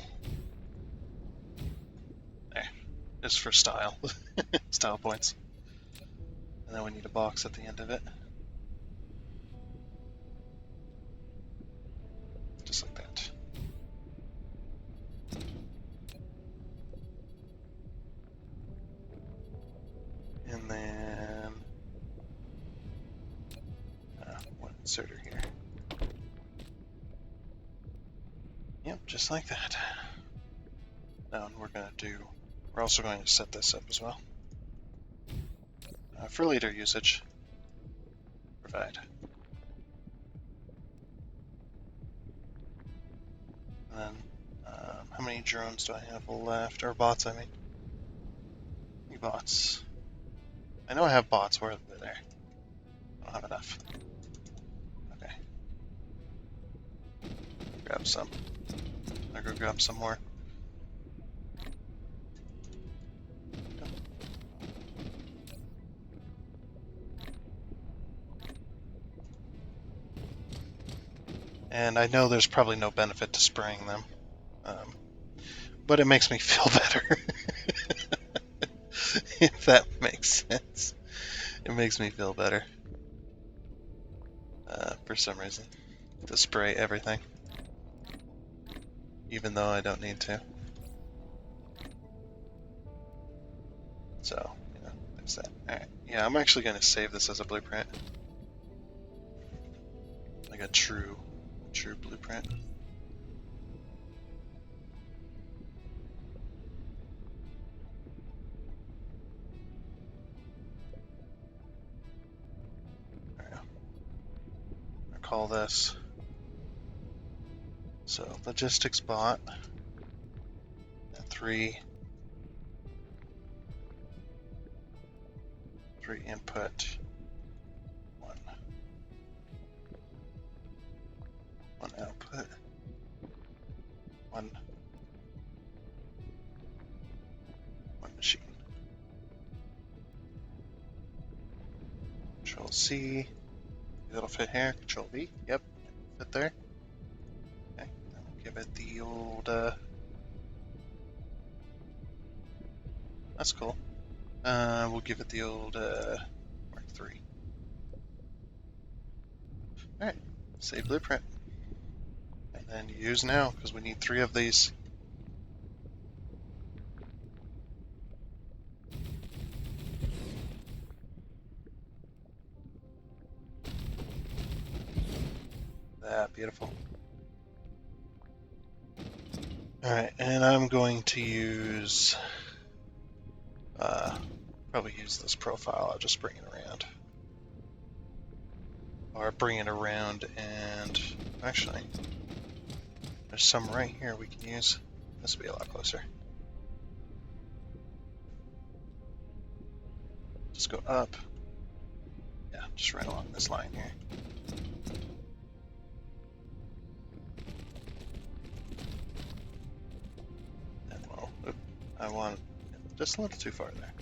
There, just for style. Style points. And then we need a box at the end of it. Just like that. And then one inserter here. Yep, just like that. Now we're also going to set this up as well. For leader usage, provide. And then, how many drones do I have left? Or bots, I mean. How many bots? I know I have bots. Where are they? There. I don't have enough. Okay. Grab some. I'll go grab some more. And I know there's probably no benefit to spraying them, but it makes me feel better. If that makes sense. It makes me feel better. For some reason. To spray everything. Even though I don't need to. So, there's that. Alright, yeah, I'm actually going to save this as a blueprint. Like a true blueprint. I'll call this. So, logistics bot. And three input, one output, one machine. Control C, that'll fit here. Control V, yep, fit there. Okay, then we'll give it the old, that's cool. We'll give it the old Mark III. Alright, save blueprint. And then use now, because we need 3 of these. Beautiful. Alright, and I'm going to use, probably use this profile. I'll just bring it around. Or bring it around and, actually, there's some right here we can use. This will be a lot closer. Just go up. Yeah, just right along this line here. And well, I want just a little too far there.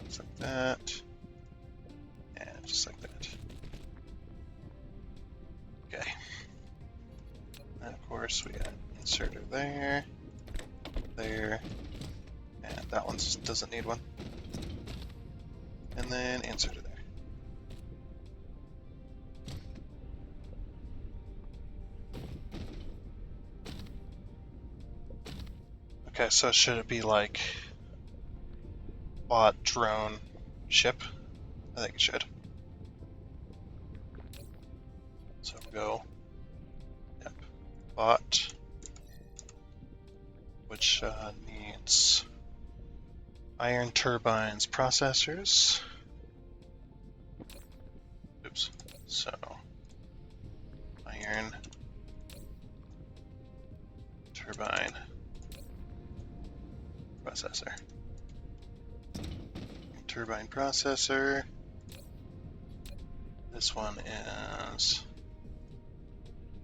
Just like that. And just like that. Okay. And of course we got inserter there, and that one doesn't need one. And then inserter there. Okay, so should it be like bot, drone, ship? I think it should. So go, yep, bot, which needs iron turbines processors. Oops, so iron turbine processor. Turbine processor. This one is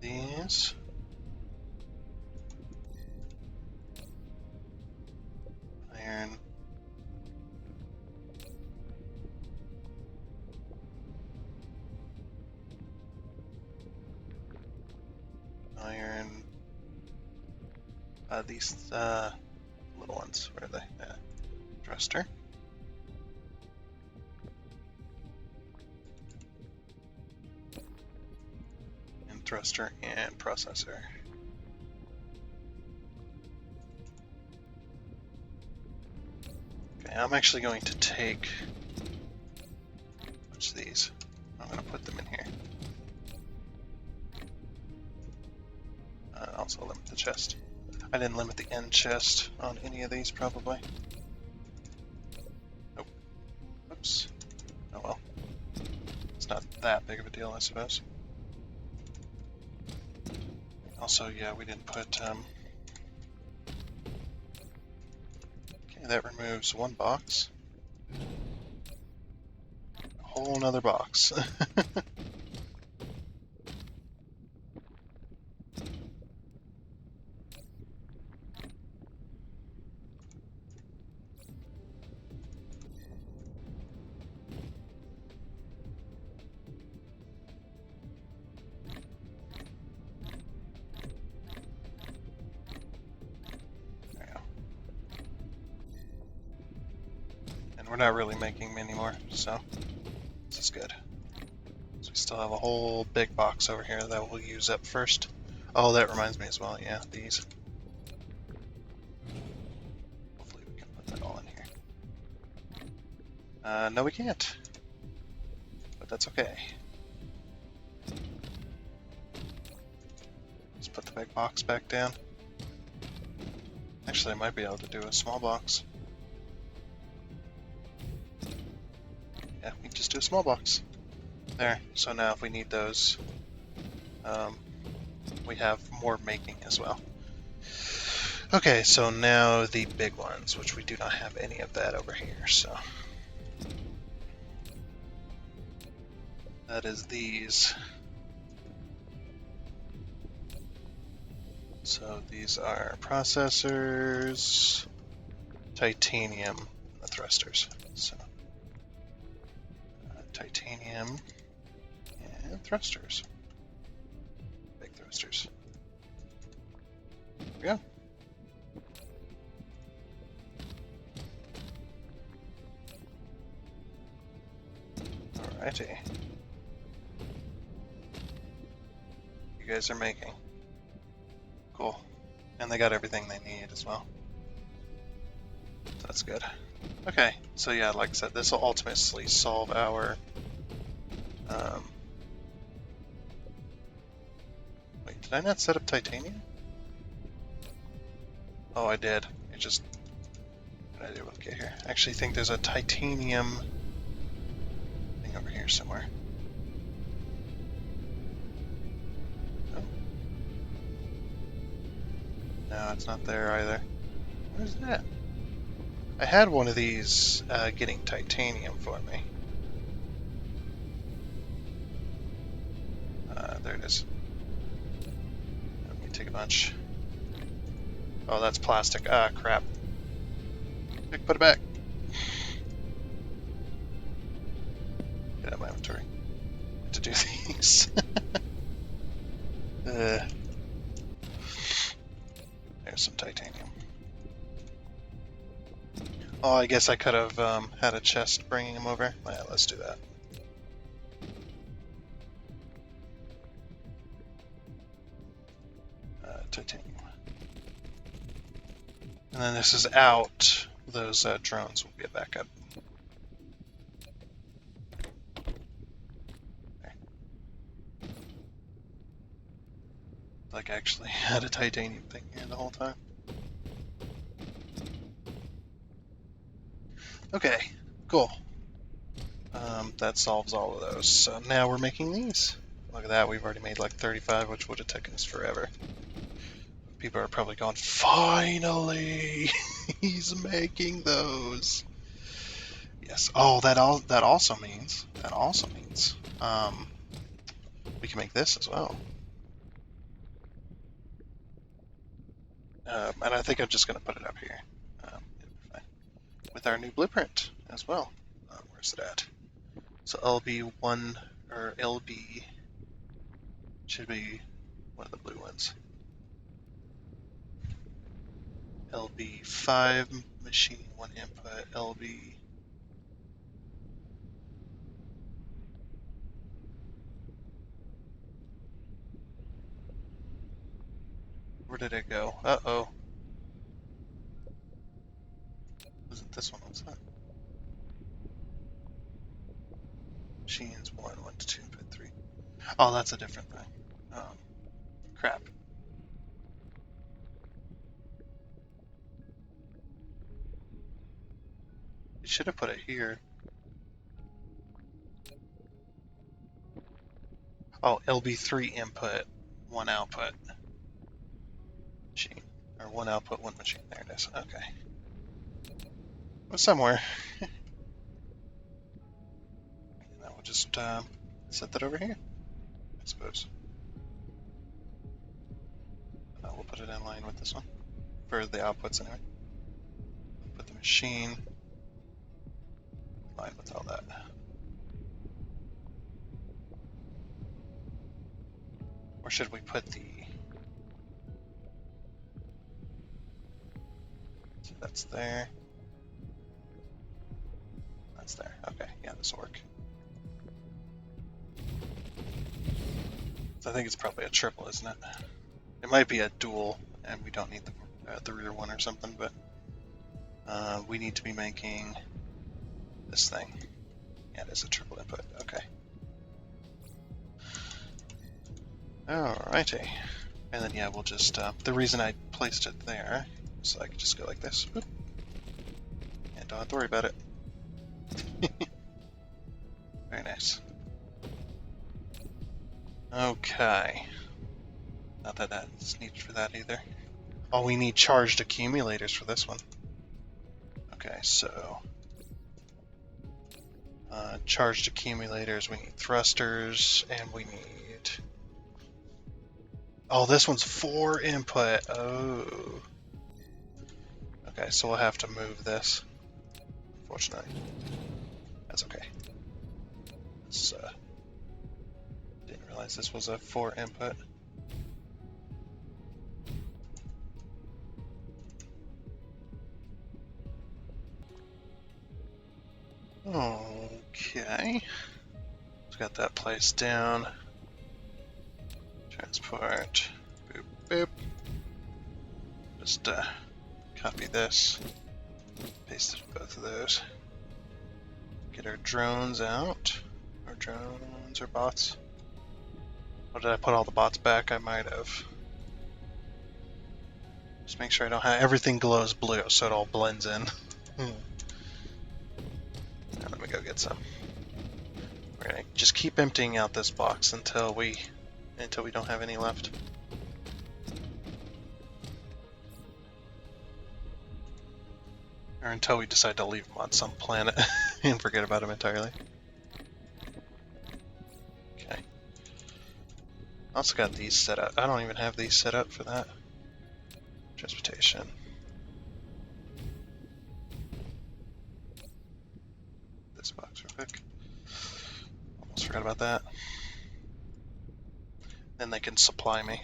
these. Iron. Iron. These little ones. Where are they? Thruster. And thruster and processor. Okay, I'm actually going to take which of these. I'm going to put them in here. Also limit the chest. I didn't limit the end chest on any of these, probably. Nope. Oops. Oh well. It's not that big of a deal, I suppose. Also, yeah, we didn't put, okay, that removes one box. A whole nother box. We're not really making many more, so This is good. So we still have a whole big box over here that we'll use up first. Oh, that reminds me as well. Yeah, these. Hopefully we can put that all in here. No, we can't. But that's okay. Let's put the big box back down. Actually, I might be able to do a small box. Yeah, we can just do a small box. There. So now if we need those, we have more making as well. Okay, so now the big ones, which we do not have any of that over here, so. That is these. So these are processors, titanium, and the thrusters. So titanium and thrusters. Big thrusters. There we go. Alrighty. You guys are making. Cool. And they got everything they need as well. So that's good. Okay, so yeah, like I said, this will ultimately solve our... Wait, did I not set up titanium? Oh, I did. It just... What did I do? Okay, here. I actually think there's a titanium thing over here somewhere. Oh. No, it's not there either. Where's that? I had one of these getting titanium for me. There it is. Let me take a bunch. Oh, that's plastic. Ah, crap. Quick, put it back. Get out of my inventory. To do these. There's some titanium. Oh, I guess I could have had a chest bringing them over. Yeah, let's do that. Titanium. And then this is out. Those drones will be a backup. Okay. Like I actually had a titanium thing here the whole time. Okay, cool. That solves all of those. So now we're making these. Look at that, we've already made like 35, which would have taken us forever. People are probably going, finally, he's making those. Yes. Oh, that also means we can make this as well. And I think I'm just going to put it up here with our new blueprint as well. Where's it at? So LB1 or LB should be one of the blue ones. LB5 machine 1 input, LB. Where did it go? Uh-oh. Was it this one? What's that? Machines 1, 1 to 2, input 3. Oh, that's a different thing. Crap. You should have put it here. Oh, LB3 input, 1 output. Machine. Or 1 output, 1 machine. There it is. Okay. It was somewhere. And then we'll just set that over here, I suppose. We'll put it in line with this one. For the outputs anyway. Put the machine in line with all that. Or should we put the... So that's there. That's there. Okay, yeah, this will work. I think it's probably a triple, isn't it? It might be a dual, and we don't need the rear one or something, but we need to be making this thing. Yeah, it is a triple input. Okay. Alrighty. And then, yeah, we'll just... the reason I placed it there so I could just go like this. Whoop. And don't have to worry about it. Very nice. Okay. Not that that's needed for that either. Oh, we need charged accumulators for this one. Okay, so... charged accumulators, we need thrusters, and we need... Oh, this one's 4 input. Oh. Okay, so we'll have to move this. Unfortunately. That's okay. Didn't realize this was a 4 input. Okay. Just got that placed down. Transport. Boop, boop. Just copy this. Paste it in both of those. Get our drones out. Or drones or bots. Or did I put all the bots back? I might have. Just make sure I don't have everything glows blue so it all blends in. Now let me go get some. We're gonna just keep emptying out this box until we don't have any left. Or until we decide to leave them on some planet and forget about them entirely. Okay. Also got these set up. I don't even have these set up for that. Transportation. This box real quick. Almost forgot about that. Then they can supply me.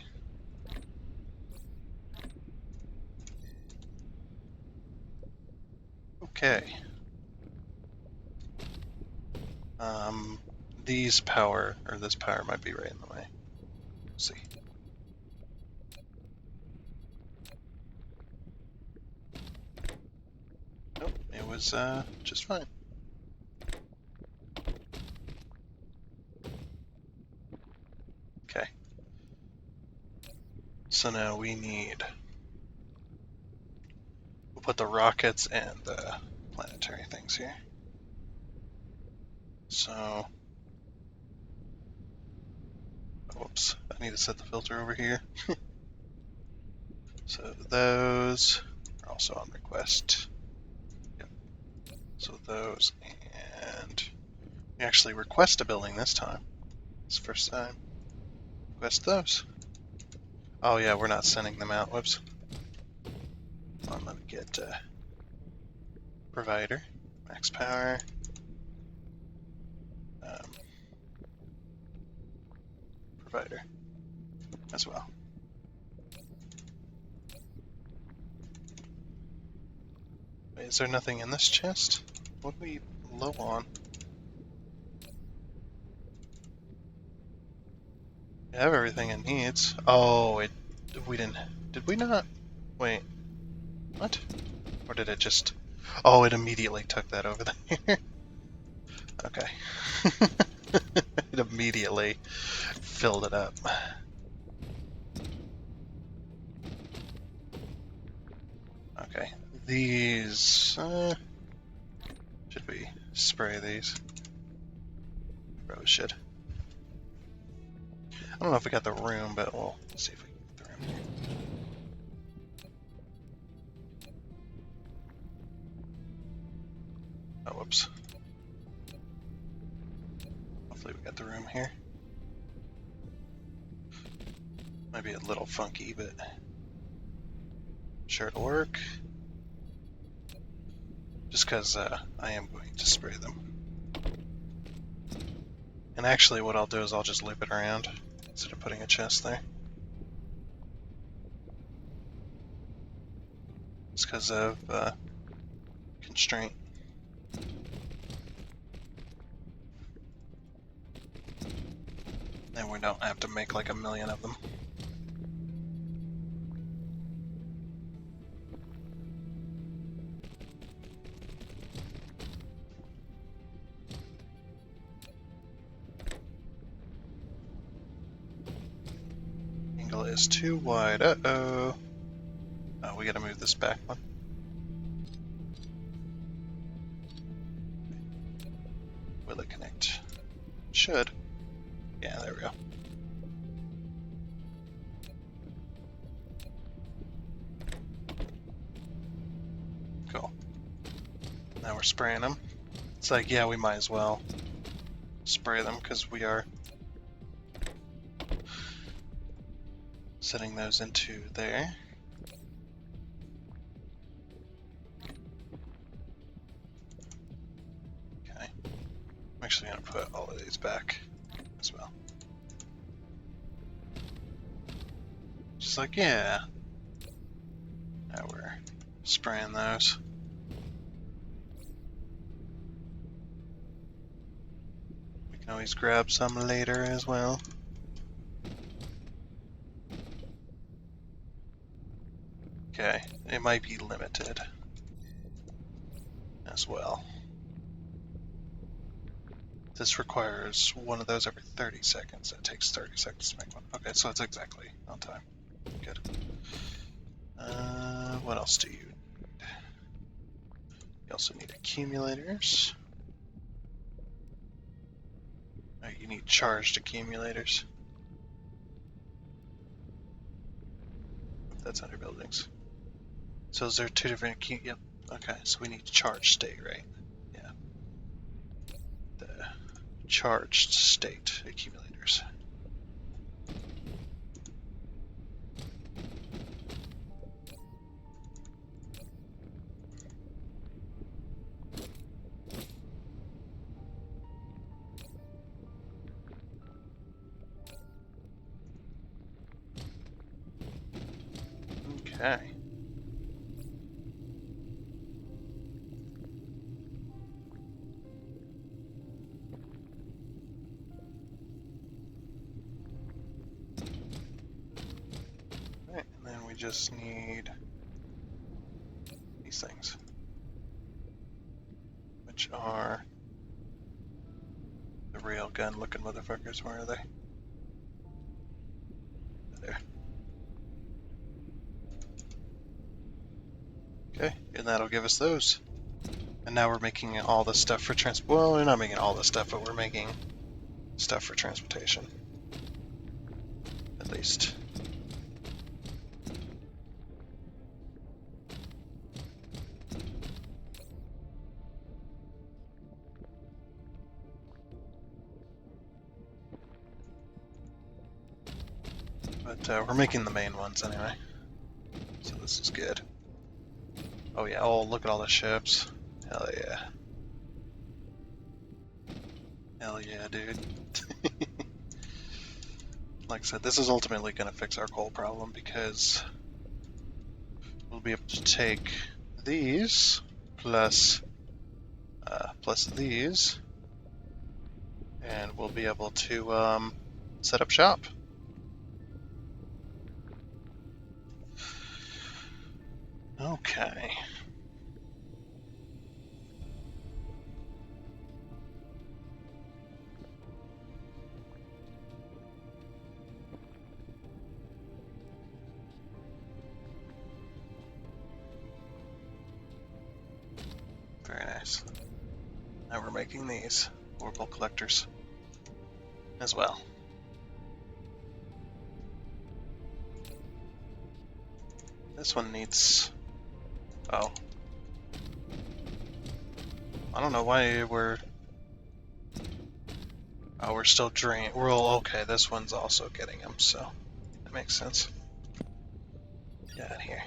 Okay. This power might be right in the way. Let's see. Nope, it was just fine. Okay. So now we need... We'll put the rockets and the planetary things here. So... Whoops, I need to set the filter over here. So those are also on request. Yep. So those, and we actually request a building this time. It's the first time. Request those. Oh yeah, we're not sending them out. Whoops. Hold on, let me get provider, max power. Provider as well. Wait, is there nothing in this chest? What are we low on? We have everything it needs. Oh, we didn't. Did we not? Wait. What? Or did it just... Oh, it immediately took that over there. Okay. It immediately filled it up. Okay. These... should we spray these? Probably should. I don't know if we got the room, but we'll see if we can get the room here. Oh, whoops. Hopefully we got the room here. Might be a little funky, but sure it'll work. Just because I am going to spray them. And actually what I'll do is I'll just loop it around instead of putting a chest there. It's because of constraint. And we don't have to make like a million of them. Angle is too wide. Uh-oh. Oh, we gotta move this back one. Will it connect? Should. Yeah, there we go. Cool. Now we're spraying them. It's like, yeah, we might as well spray them because we are setting those into there. Okay. I'm actually going to put all of these back as well. Just like, yeah. Now we're spraying those. We can always grab some later as well. Okay, it might be limited as well. This requires one of those every 30 seconds. It takes 30 seconds to make one. Okay, so it's exactly on time. Good. What else do you need? You also need accumulators. Oh, you need charged accumulators. That's under buildings. So is there two different yep. Okay, so we need charged state, right? Yeah. The charged state accumulators. Okay. Right, and then we just need these things, which are the railgun looking motherfuckers. Where are they? There. Okay, and that'll give us those. And now we're making all the stuff for well, we're not making all the stuff, but we're making stuff for transportation. At least. But we're making the main ones anyway. So this is good. Oh yeah, oh look at all the ships. Hell yeah. Hell yeah, dude. Like I said, this is ultimately going to fix our coal problem because we'll be able to take these plus these, and we'll be able to set up shop. Okay. Very nice. Now we're making these orbital collectors as well. This one needs... Oh. I don't know why we're... Oh, we're still draining. Well, okay, this one's also getting them, so that makes sense. Get out of here.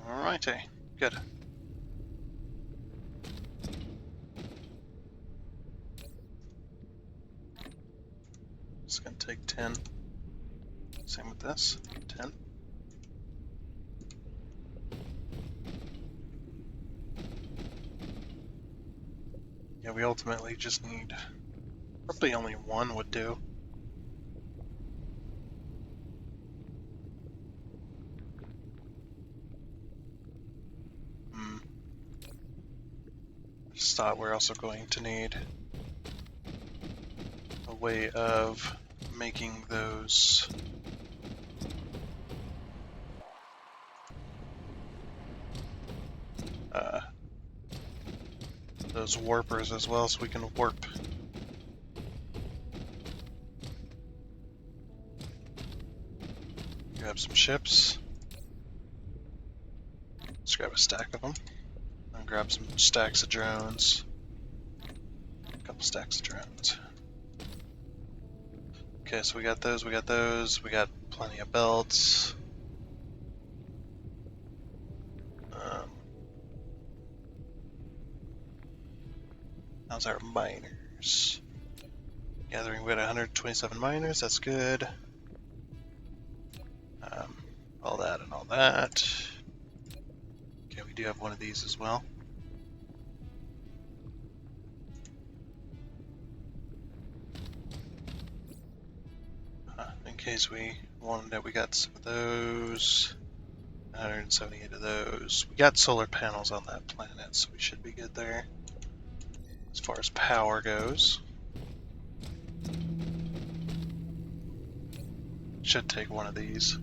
Alrighty, good. 10. Same with this, 10. Yeah, we ultimately just need, probably only one would do. Just thought we're also going to need a way of making those warpers as well, so we can warp. Grab some ships. Let's grab a stack of them. And grab some stacks of drones. A couple stacks of drones. Okay, so we got those, we got those, we got plenty of belts. How's our miners? Gathering, we got 127 miners, that's good. All that and all that. Okay, we do have one of these as well. In case we wanted it, we got some of those. 178 of those. We got solar panels on that planet, so we should be good there. As far as power goes. Should take one of these.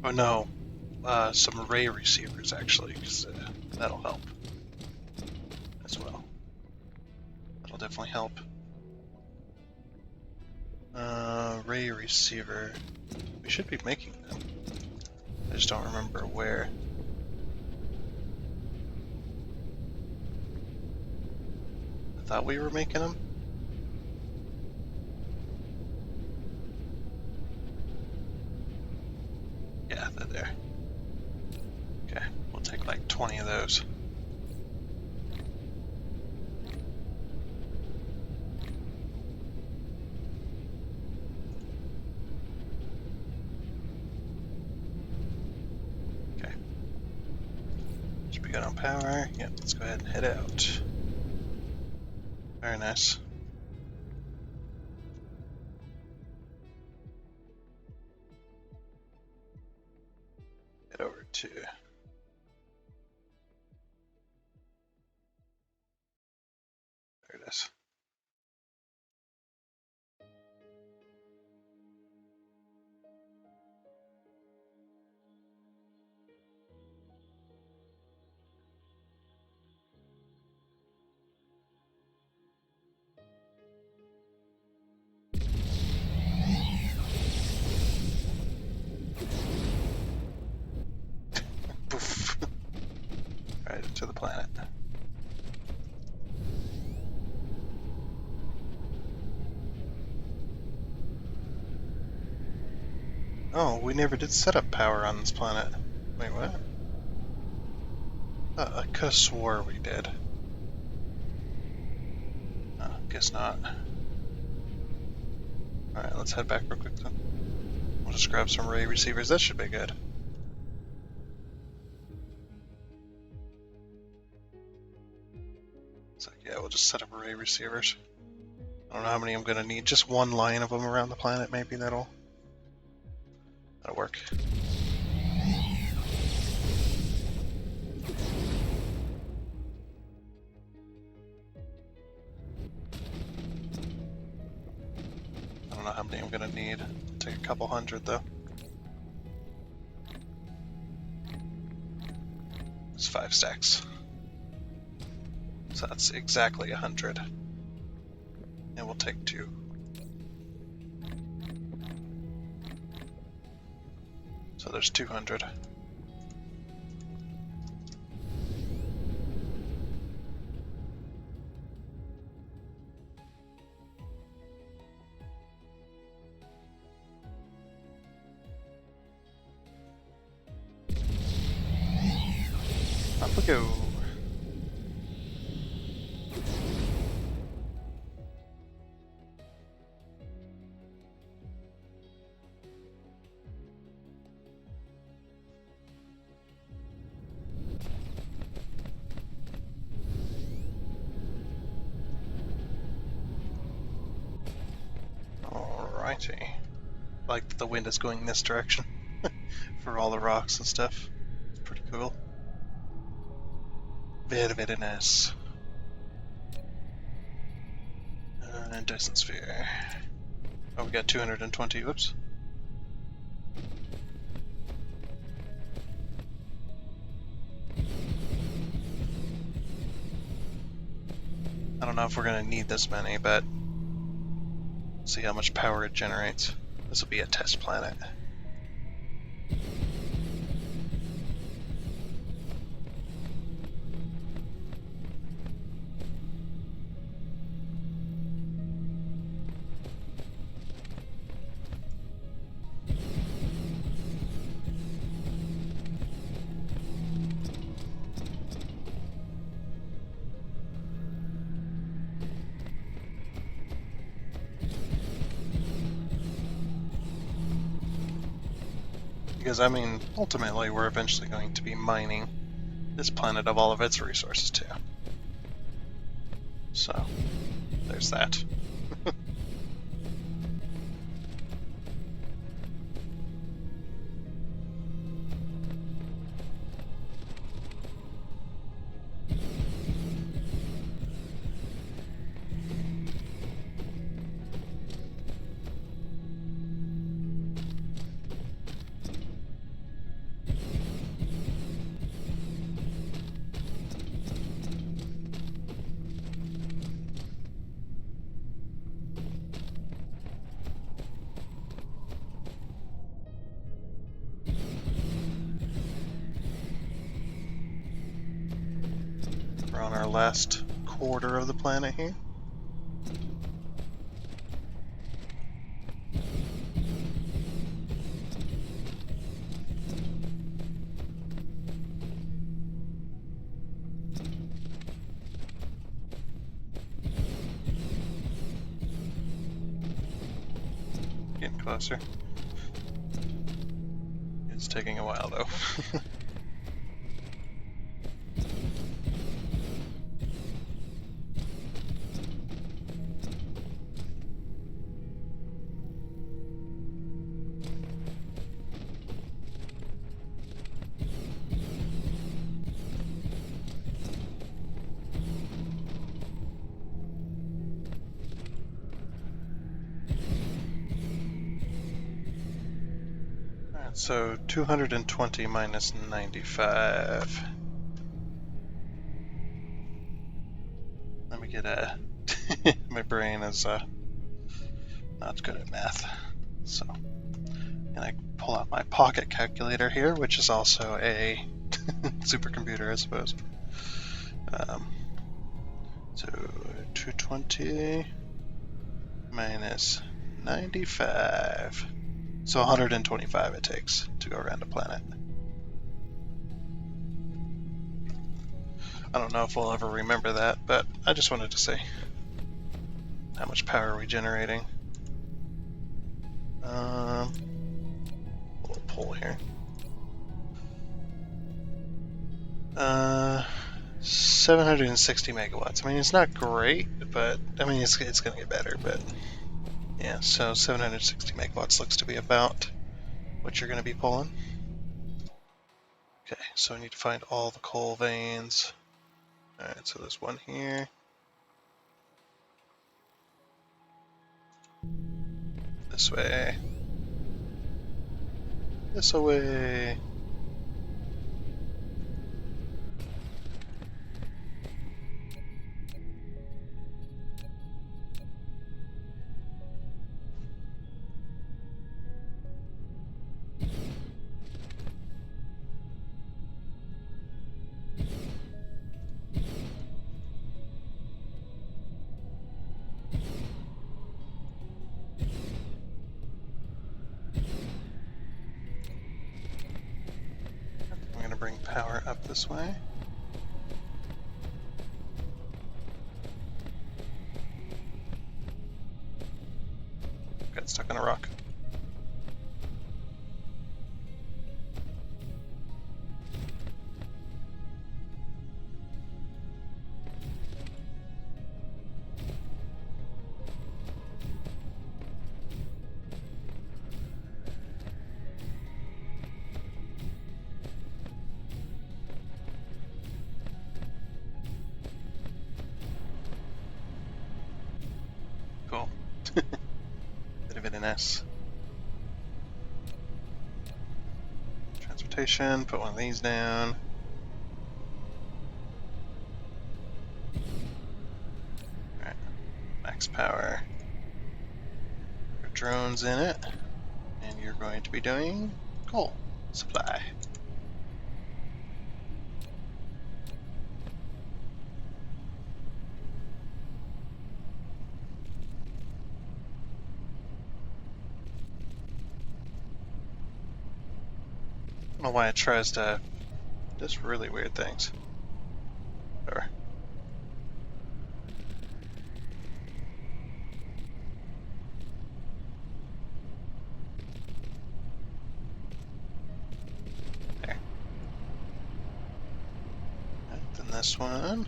Oh no, some array receivers actually, because that'll help as well. That'll definitely help. Array receiver. We should be making them. I just don't remember where. I thought we were making them. Yeah, they're there. Okay, we'll take like 20 of those. Okay. Should be good on power. Yep, let's go ahead and head out. Very nice. Head over to... There it is. Poof. Right into the planet. Oh, we never did set up power on this planet. Wait, what? I could have swore we did. Oh, guess not. Alright, let's head back real quick then. We'll just grab some array receivers. That should be good. It's like, yeah, we'll just set up array receivers. I don't know how many I'm gonna need. Just one line of them around the planet, maybe that'll work. I don't know how many I'm gonna need. Take a couple hundred though. It's 5 stacks. So that's exactly 100. And we'll take 2. So there's 200. Up we go. Alrighty. Like that the wind is going this direction for all the rocks and stuff. It's pretty cool. Very, very nice. And Dyson Sphere. Oh, we got 220. Whoops. I don't know if we're going to need this many, but see how much power it generates. This will be a test planet. Because, I mean, ultimately we're eventually going to be mining this planet of all of its resources too. So, there's that. We're on our last quarter of the planet here. Getting closer. It's taking a while though. So 220 minus 95. Let me get a... my brain is not good at math. So, and I pull out my pocket calculator here, which is also a supercomputer, I suppose. So 220 minus 95. So 125 it takes to go around a planet. I don't know if we'll ever remember that, but I just wanted to say how much power are we generating. A little pull here. 760 megawatts. I mean, it's not great, but I mean, it's going to get better, but yeah, so 760 megawatts looks to be about what you're going to be pulling. Okay, so I need to find all the coal veins. Alright, so there's one here. This way. This way. I'm going to bring power up this way. Got stuck on a rock. goodness. Transportation, put one of these down. Alright, max power. Your drones in it. And you're going to be doing coal supply. I don't know why it tries to just really weird things. Whatever. There. And then this one.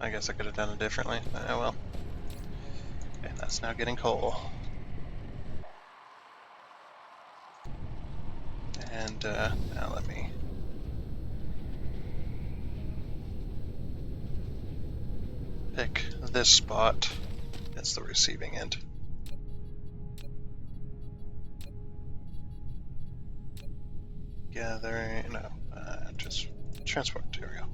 I guess I could have done it differently. Oh well. And that's now getting coal. And now let me pick this spot as the receiving end. Gathering, no, just transport material.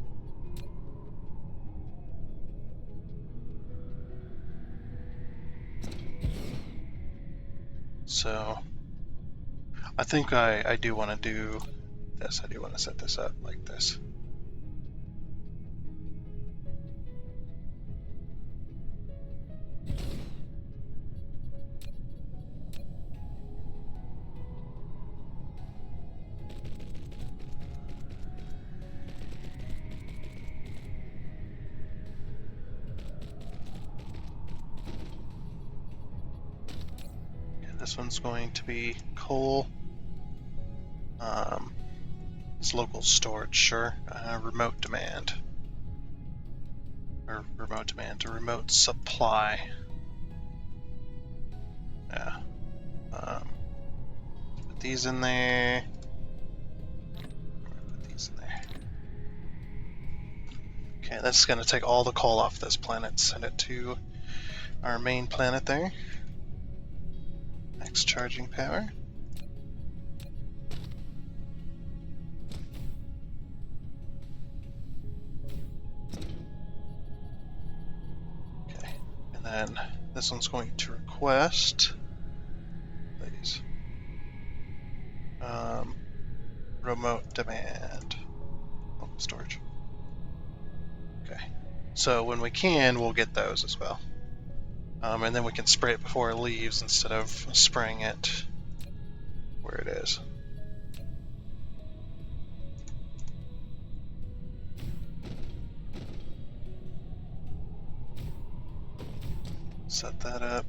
So I think I do want to do this. I do want to set this up like this. This one's going to be coal. It's local storage, sure. Remote demand. Or remote demand to remote supply. Yeah. Put these in there. Put these in there. Okay, that's going to take all the coal off this planet. Send it to our main planet there. Max charging power. Okay, and then this one's going to request, please, remote demand. Local storage. Okay, so when we can, we'll get those as well. And then we can spray it before it leaves instead of spraying it where it is. Set that up.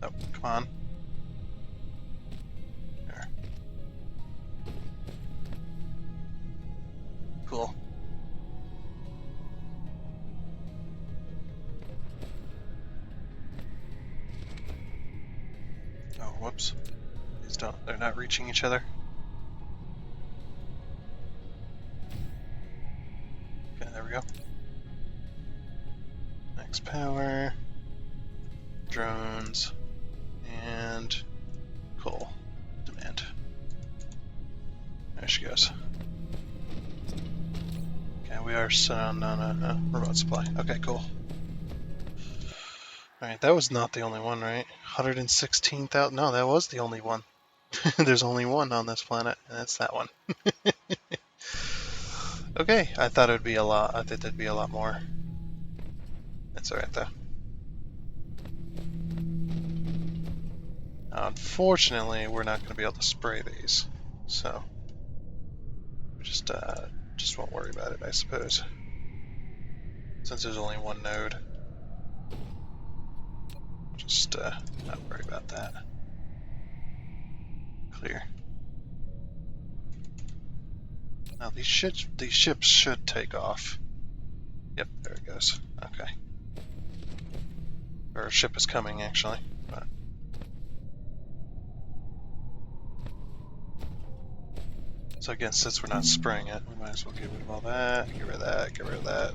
Oh, come on. There. Cool. Oh, whoops. These they're not reaching each other. Okay, there we go. Max power, drones, and coal demand. There she goes. Okay, we are set on a remote supply. Okay, cool. Alright, that was not the only one, right? 116,000. No, that was the only one. There's only one on this planet, and it's that one. Okay, I thought it would be a lot. I thought there'd be a lot more. That's alright, though. Unfortunately, we're not going to be able to spray these, so we just won't worry about it, I suppose. Since there's only one node, just not worry about that. Clear. Now these ships should take off. Yep, there it goes. Okay. Our ship is coming, actually. But... So again, since we're not spraying it, we might as well get rid of all that, get rid of that, get rid of that.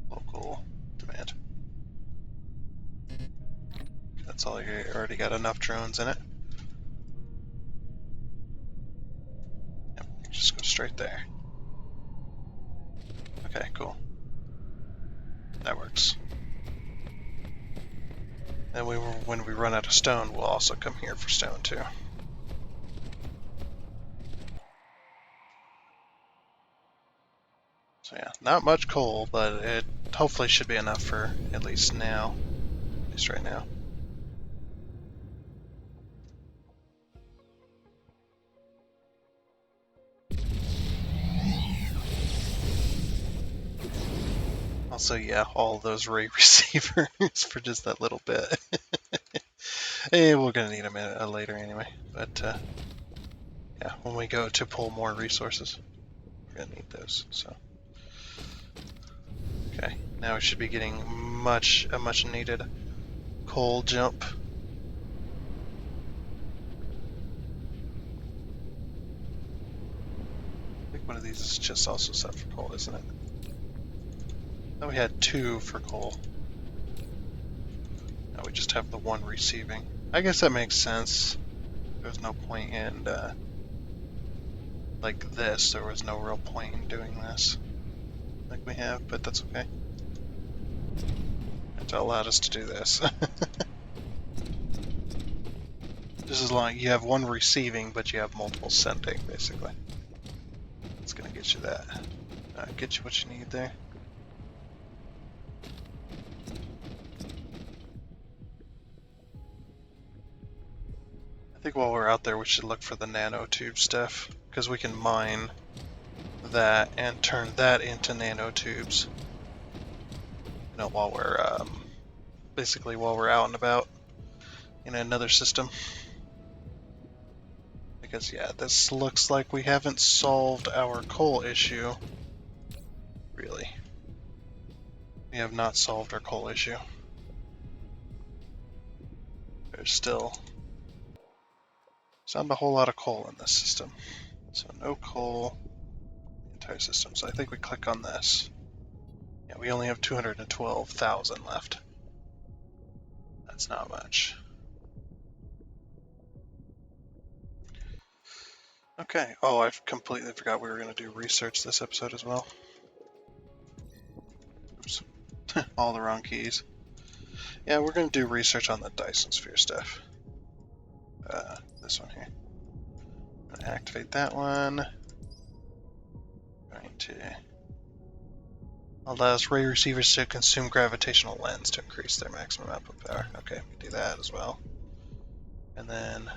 Local demand. That's all, you already got enough drones in it. Yep, just go straight there. Okay, cool. That works. And when we run out of stone, we'll also come here for stone too. So yeah, not much coal, but it hopefully should be enough for at least now. At least right now. Also, yeah, all those ray receivers for just that little bit. Hey, we're gonna need them later anyway. But yeah, when we go to pull more resources, we're gonna need those. So okay, now we should be getting a much needed coal jump. I think one of these is just also set for coal, isn't it? Now we had 2 for coal. Now we just have the 1 receiving. I guess that makes sense. There's no point in like this. There was no real point in doing this like we have, but that's okay. It allowed us to do this. Just as long as you have 1 receiving, but you have multiple sending, basically. It's gonna get you that. Get you what you need there. I think while we're out there, we should look for the nanotube stuff, because we can mine that and turn that into nanotubes. You know, while we're basically while we're out and about in another system. Because yeah, this looks like we haven't solved our coal issue. Really. We have not solved our coal issue. There's not a whole lot of coal in this system. So no coal, entire system. So I think we click on this. Yeah, we only have 212,000 left. That's not much. Okay. Oh, I completely forgot we were going to do research this episode as well. Oops. All the wrong keys. Yeah, we're going to do research on the Dyson Sphere stuff. This one here. I'm going to activate that one. Going to allows ray receivers to consume gravitational lens to increase their maximum output power. Okay, we do that as well. And then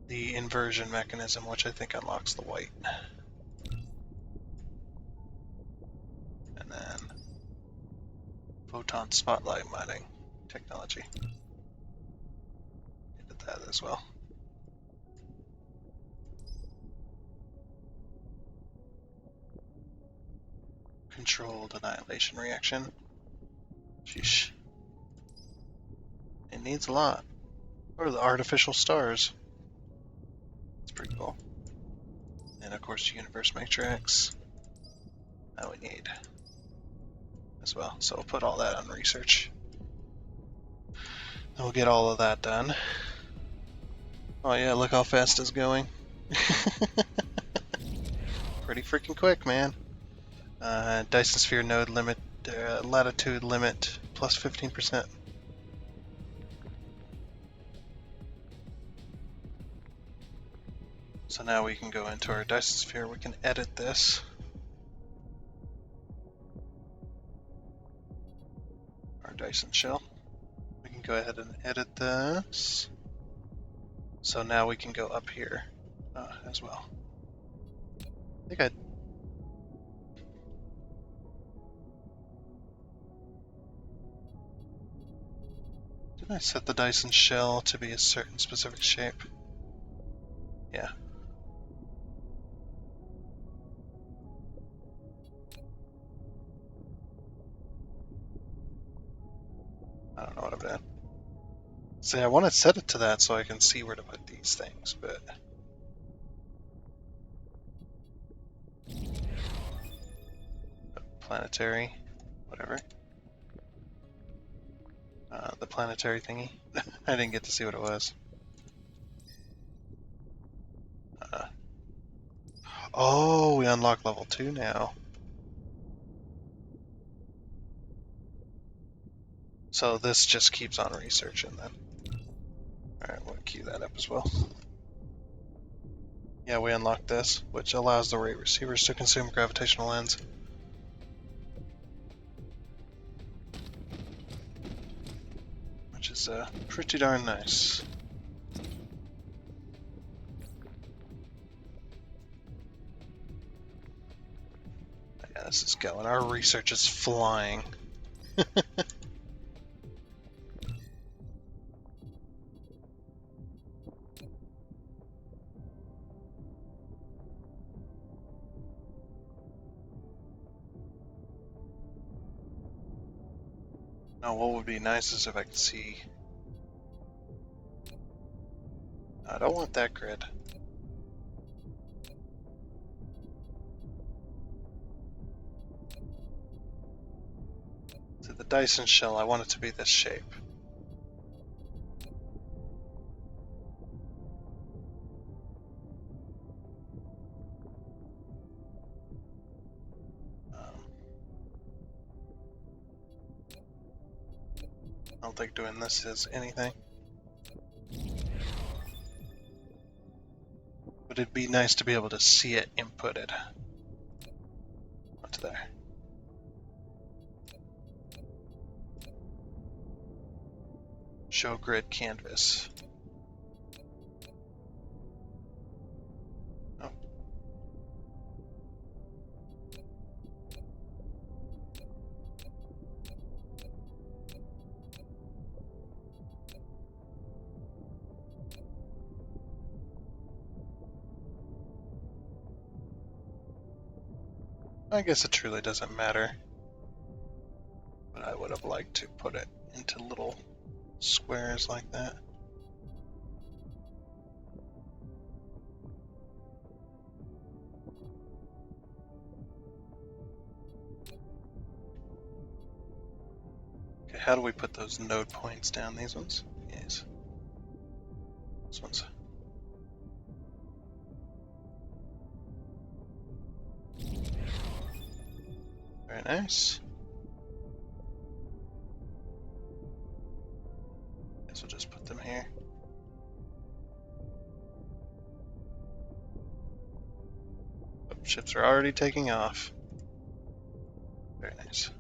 the inversion mechanism, which I think unlocks the white. And then photon spotlight mining technology. We did that as well. Controlled annihilation reaction. Sheesh. It needs a lot. Or the artificial stars. It's pretty cool. And of course, universe matrix. That we need as well. So we'll put all that on research. And we'll get all of that done. Oh yeah, look how fast it's going. Pretty freaking quick, man. Dyson Sphere node limit, latitude limit plus 15%. So now we can go into our Dyson Sphere, we can edit this. Our Dyson shell. We can go ahead and edit this. So now we can go up here as well. I think didn't I set the Dyson shell to be a certain specific shape? Yeah. I don't know what I'm doing. See, I want to set it to that so I can see where to put these things, but... Planetary, whatever. The planetary thingy. I didn't get to see what it was. Oh, we unlock level 2 now. So this just keeps on researching then. Alright, we'll key that up as well. Yeah, we unlocked this, which allows the rate receivers to consume gravitational lens. Which is pretty darn nice. Yeah, this is going. Our research is flying. Now, what would be nice is if I could see... I don't want that grid. So the Dyson shell, I want it to be this shape. I don't think doing this is anything. But it'd be nice to be able to see it inputted. What's there? Show grid canvas. Oh. I guess it truly doesn't matter. But I would have liked to put it into little squares like that. Okay, how do we put those node points down? These ones? Yes. This one's... Very nice. Guess we'll just put them here. Oh, ships are already taking off. Very nice.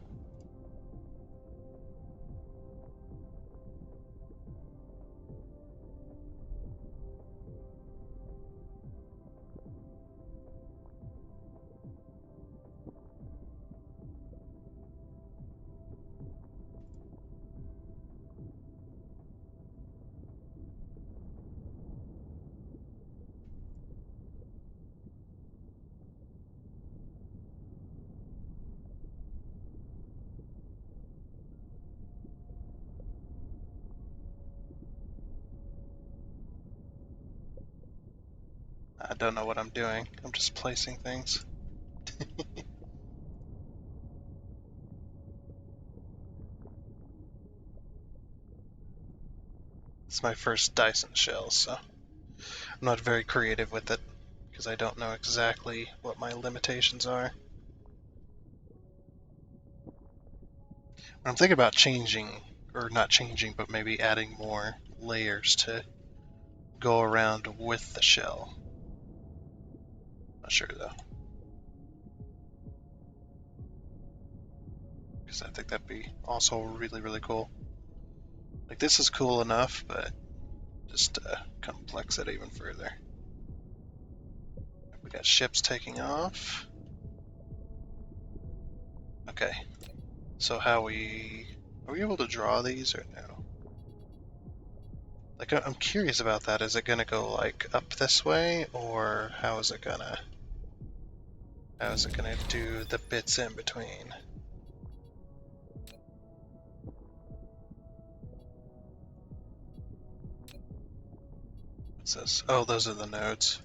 I don't know what I'm doing. I'm just placing things. It's my first Dyson shell, so I'm not very creative with it because I don't know exactly what my limitations are. I'm thinking about changing, or not changing, but maybe adding more layers to go around with the shell. Not sure though. Because I think that'd be also really, really cool. Like, this is cool enough, but just complex it even further. We got ships taking off. Okay. So are we able to draw these or no? Like, I'm curious about that. Is it gonna go like up this way, or how is it gonna do the bits in between? What's this? Oh, those are the nodes.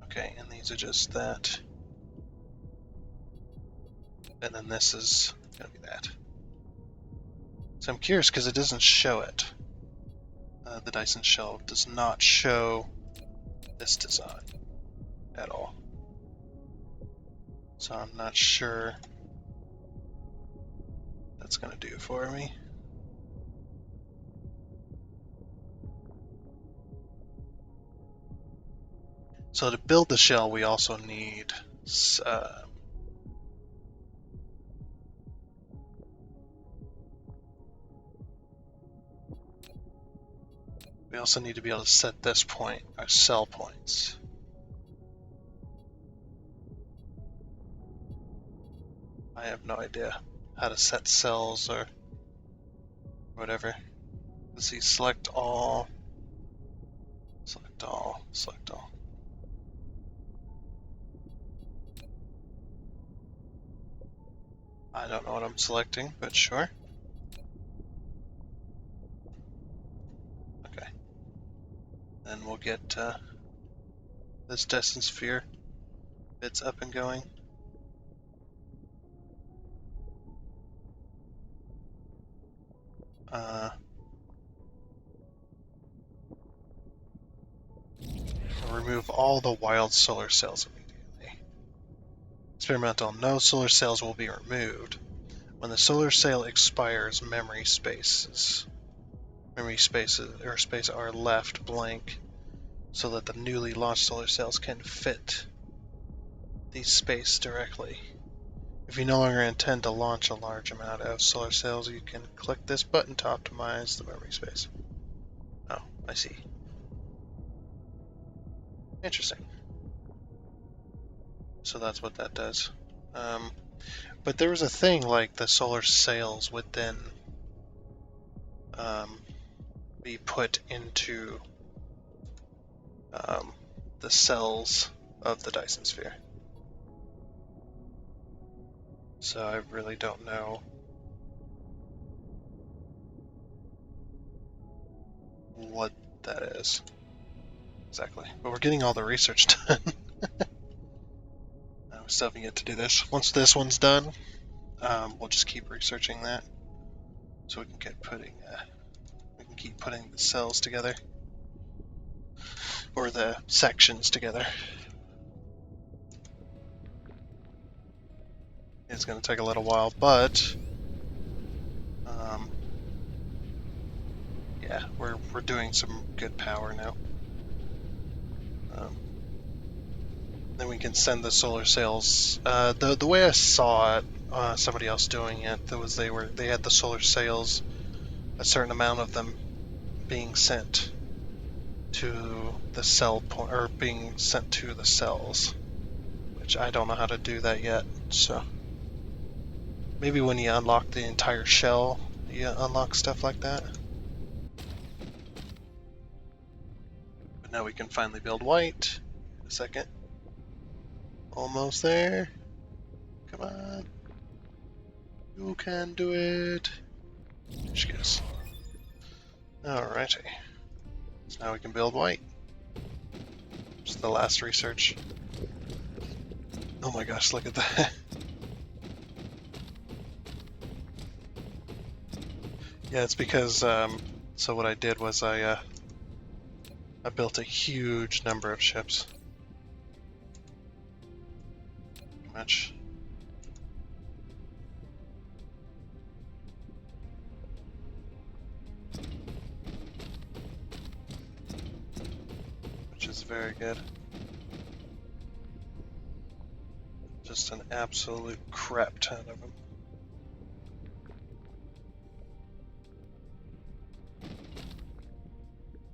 Okay, and these are just that. And then this is going to be that. So I'm curious because it doesn't show it. The Dyson shell does not show this design at all. So I'm not sure that's going to do for me. So to build the shell, we also need we also need to be able to set this point, our cell points. I have no idea how to set cells or whatever. Let's see, select all, select all, select all. I don't know what I'm selecting, but sure. Okay. Then we'll get this Dyson Sphere bits up and going. Remove all the wild solar cells immediately. Experimental. No solar cells will be removed. When the solar cell expires, memory spaces are left blank so that the newly launched solar cells can fit these space directly. If you no longer intend to launch a large amount of solar cells, you can click this button to optimize the memory space. Oh, I see. Interesting. So that's what that does. But there was a thing like the solar sails would then be put into the cells of the Dyson Sphere. So I really don't know what that is exactly. But we're getting all the research done. We still haven't yet to do this. Once this one's done, we'll just keep researching that, so we can keep putting the cells together, or the sections together. It's going to take a little while, but yeah, we're doing some good power now. Then we can send the solar sails. The way I saw it, somebody else doing it, they had the solar sails, a certain amount of them being sent to the cell point, or being sent to the cells, which I don't know how to do that yet. So maybe when you unlock the entire shell, you unlock stuff like that. But now we can finally build white. A second. Almost there. Come on. You can do it. There she goes. Alrighty. So now we can build white. Just the last research. Oh my gosh, look at that. Yeah, it's because, so what I did was I built a huge number of ships. Pretty much. Which is very good. Just an absolute crap ton of them.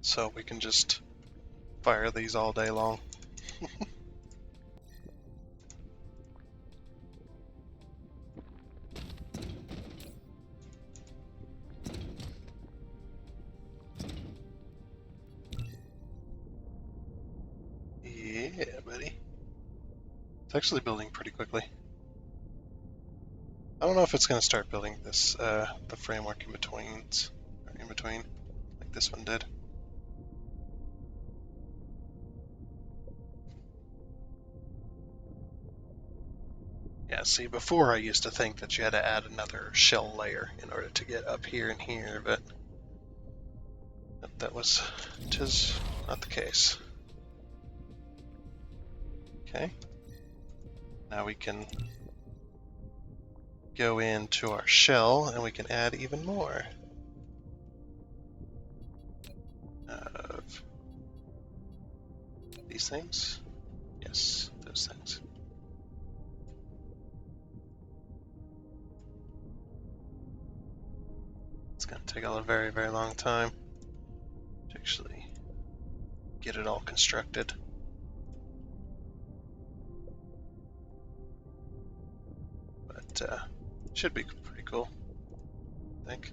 So we can just fire these all day long. Yeah, buddy. It's actually building pretty quickly. I don't know if it's going to start building this, the framework in between, like this one did. Yeah, see, before I used to think that you had to add another shell layer in order to get up here and here, but tis not the case. Okay. Now we can go into our shell and we can add even more of these things. Yes, those things. It's going to take a very, very long time to actually get it all constructed. But should be pretty cool, I think.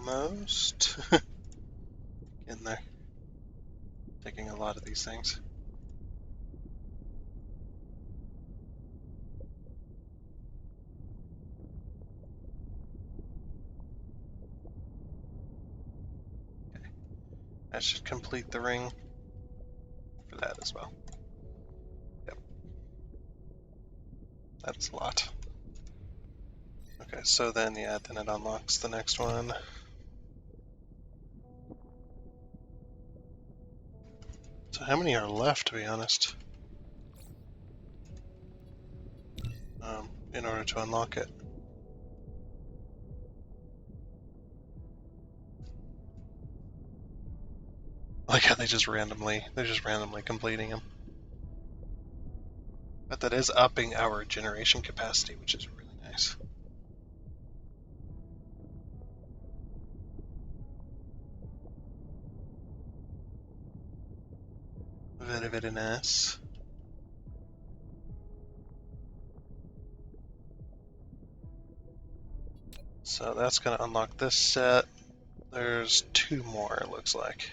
Almost. In there. Taking a lot of these things. Okay. That should complete the ring for that as well. Yep. That's a lot. Okay, so then, yeah, then it unlocks the next one. So how many are left, to be honest, in order to unlock it? Like how they're just randomly completing them. But that is upping our generation capacity, which is really nice. Very, very nice. So that's going to unlock this set. There's 2 more, it looks like.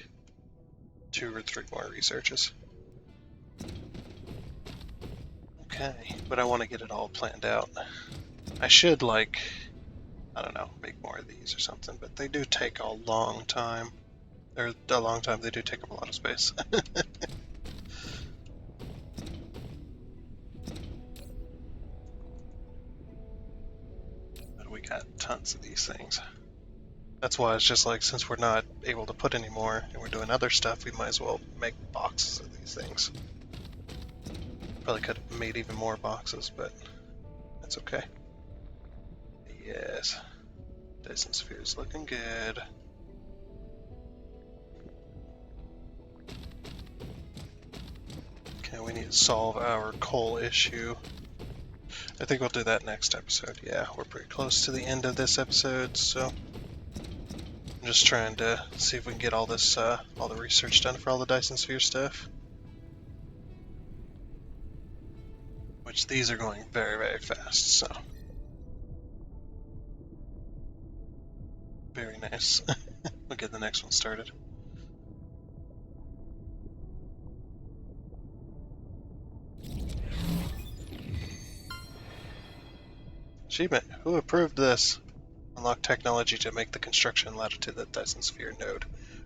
2 or 3 more researches. Okay, but I want to get it all planned out. I should, like, I don't know, make more of these or something, but they do take a long time. They're a long time, they do take up a lot of space. But we got tons of these things. That's why it's just like, since we're not able to put any more and we're doing other stuff, we might as well make boxes of these things. Probably could have made even more boxes, but that's okay. Yes. Dyson Sphere is looking good. Okay, we need to solve our coal issue. I think we'll do that next episode. Yeah, we're pretty close to the end of this episode, so I'm just trying to see if we can get all this, all the research done for all the Dyson Sphere stuff. Which these are going very, very fast, so. Very nice. We'll get the next one started. Achievement. Who approved this? Unlock technology to make the construction latitude of the Dyson Sphere node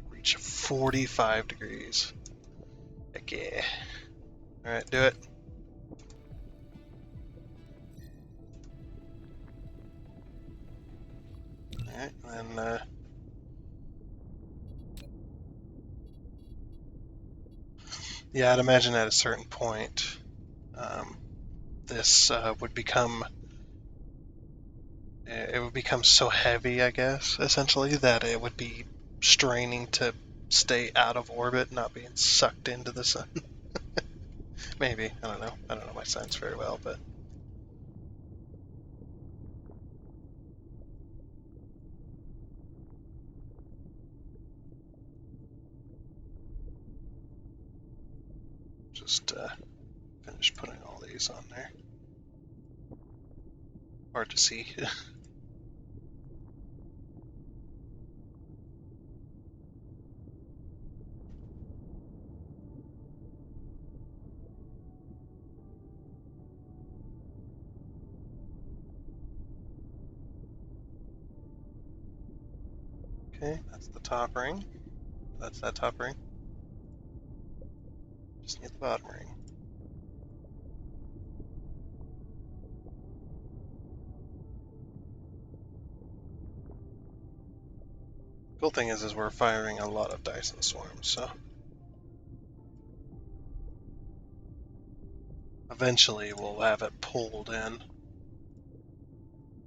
reach 45 degrees. Heck yeah. Alright, do it. Alright, and then yeah, I'd imagine at a certain point this would become so heavy, I guess, essentially, that it would be straining to stay out of orbit, not being sucked into the sun. Maybe. I don't know. I don't know my science very well, but just finish putting all these on there. Hard to see. Okay, that's the top ring. That's that top ring. Just need the bottom ring. Cool thing is we're firing a lot of Dyson swarms, so eventually we'll have it pulled in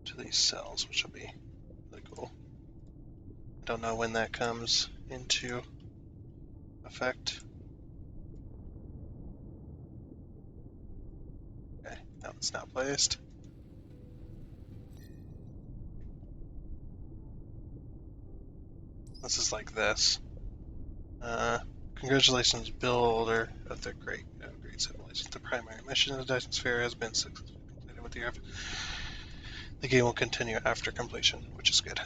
to these cells, which will be really cool. I don't know when that comes into effect. Okay, no, it's not placed. This is like this. Congratulations, builder of the great civilization. The primary mission of the Dyson Sphere has been successfully completed with your. The game will continue after completion, which is good.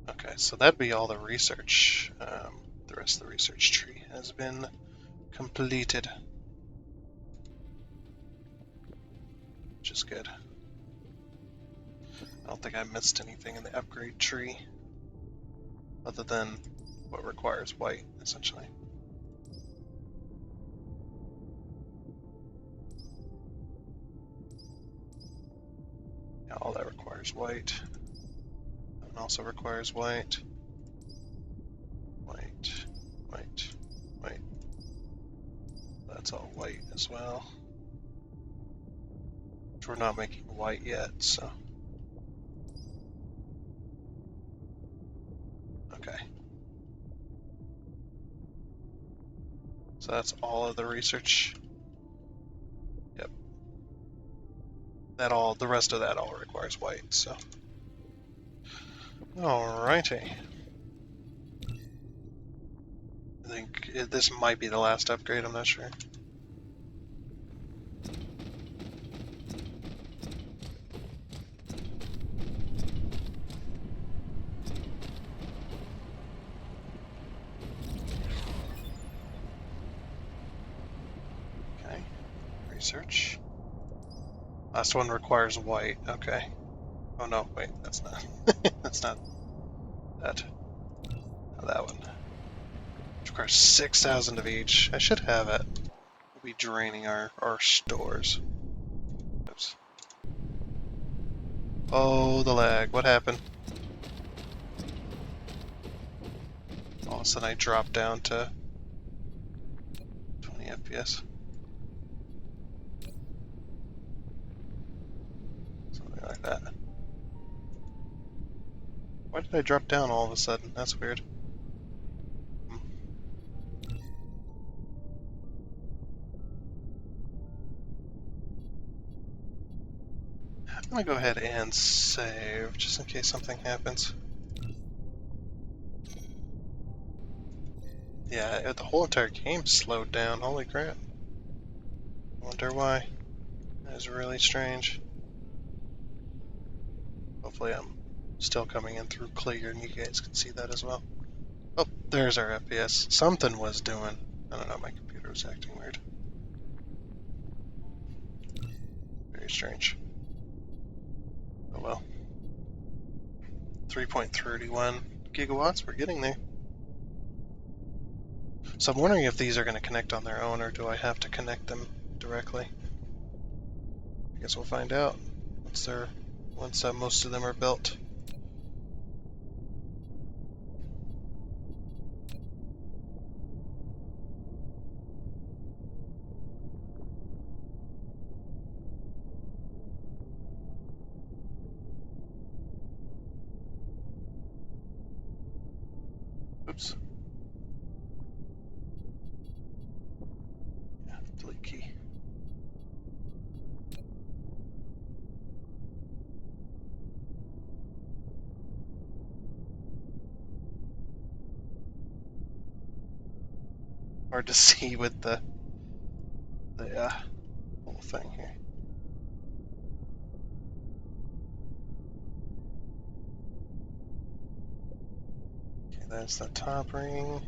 Okay, so that'd be all the research. The rest of the research tree has been completed, which is good. I don't think I missed anything in the upgrade tree, other than what requires white, essentially. Yeah, all that requires white. That one also requires white. White, white, white. That's all white as well. Which we're not making white yet, so. Okay. So that's all of the research. Yep. The rest of that all requires white, so. Alrighty. I think this might be the last upgrade, I'm not sure. Okay, research. Last one requires white, okay. Oh no, wait, that's not. That's not that. Not that one. Which requires 6,000 of each. I should have it. We'll be draining our stores. Oops. Oh, the lag. What happened? All of a sudden I dropped down to 20 FPS. Something like that. Why did I drop down all of a sudden? That's weird. I'm gonna go ahead and save, just in case something happens. Yeah, the whole entire game slowed down. Holy crap. I wonder why. That is really strange. Hopefully I'm still coming in through clear and you guys can see that as well. Oh, there's our FPS. Something was doing. I don't know, my computer was acting weird. Very strange. Oh well. 3.31 gigawatts, we're getting there. So I'm wondering if these are going to connect on their own or do I have to connect them directly? I guess we'll find out once most of them are built. Oops. Yeah, delete key. Hard to see with the whole thing here. there's the top ring.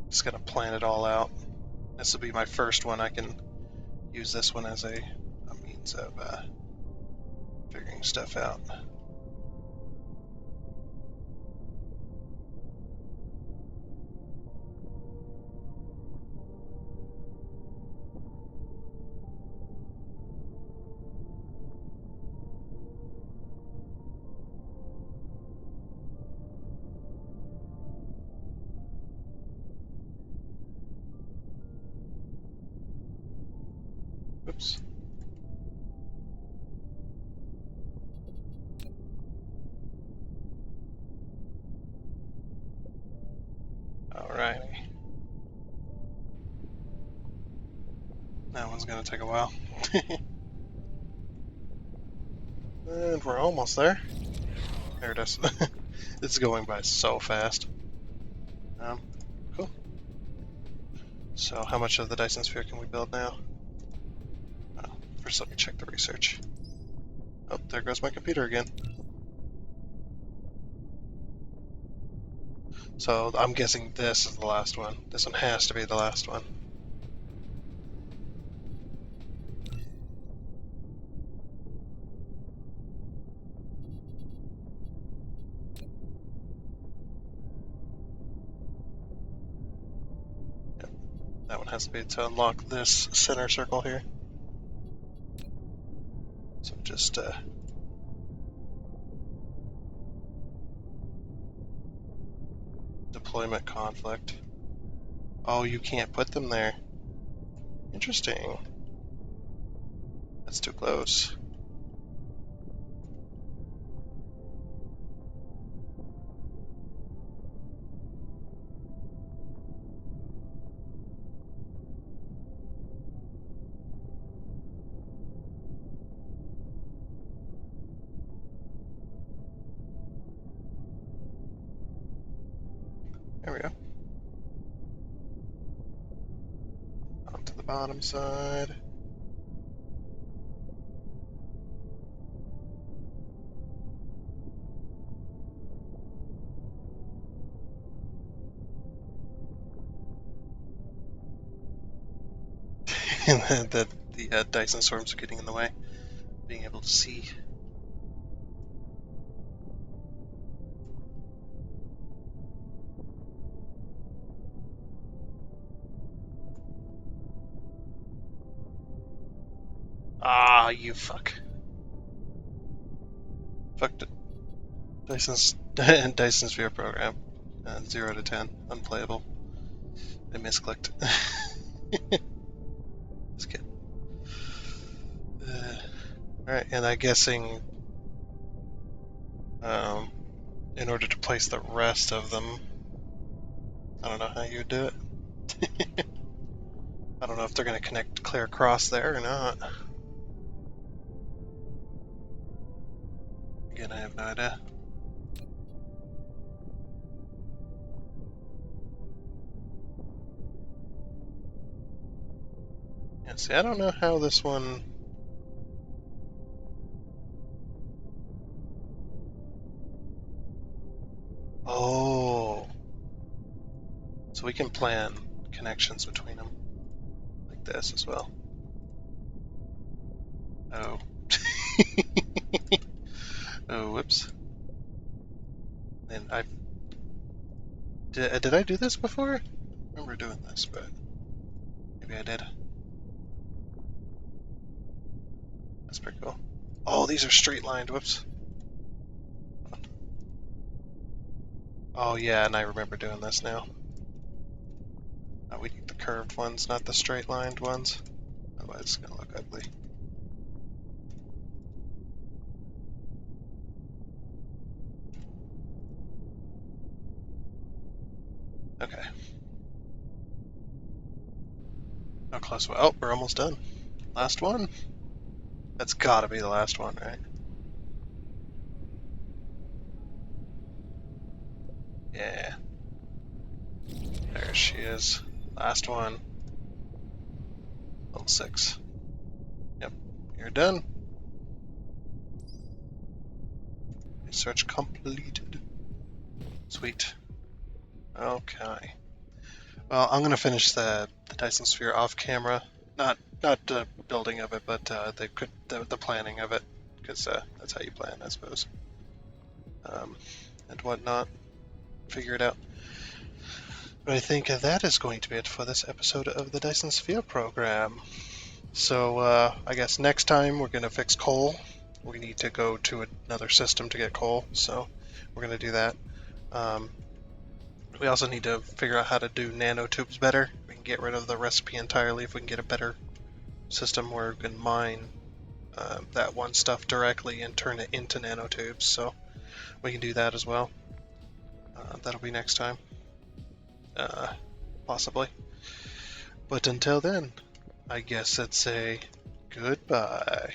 Just gonna plan it all out. This will be my first one. I can use this one as a means of figuring stuff out. Oops. Alrighty. That one's gonna take a while. And we're almost there. There it is. It's going by so fast. Cool. So how much of the Dyson Sphere can we build now? First let me check the research. Oh, there goes my computer again. So I'm guessing this is the last one. This one has to be the last one. Yep. That one has to be to unlock this center circle here. So just deployment conflict. Oh, you can't put them there. Interesting. That's too close. There we go. Onto the bottom side. And the Dyson storms are getting in the way. Being able to see. Ah, you fuck. Fucked it. Dyson Sphere Program. 0 to 10. Unplayable. I misclicked. Just kidding. Alright, and I'm guessing in order to place the rest of them, I don't know how you would do it. I don't know if they're going to connect clear across there or not. Again, I have no idea. Yeah, see, I don't know how this one... Oh! So we can plan connections between them. Like this as well. Oh. Oh, whoops. And did I do this before? I remember doing this, but maybe I did. That's pretty cool. Oh, these are straight lined. Whoops. Oh yeah, and I remember doing this now. We need the curved ones, not the straight lined ones. Otherwise it's gonna look ugly. Okay. How close? Oh, we're almost done. Last one? That's gotta be the last one, right? Yeah. There she is. Last one. Level 6. Yep. You're done. Research completed. Sweet. Okay. Well, I'm gonna finish the Dyson Sphere off camera. Not the building of it, but the planning of it, because that's how you plan, I suppose. And whatnot. Figure it out. But I think that is going to be it for this episode of the Dyson Sphere Program. So I guess next time we're gonna fix coal. We need to go to another system to get coal, so we're gonna do that. We also need to figure out how to do nanotubes better. We can get rid of the recipe entirely if we can get a better system where we can mine that one stuff directly and turn it into nanotubes. So we can do that as well. That'll be next time, possibly. But until then, I guess it's a goodbye.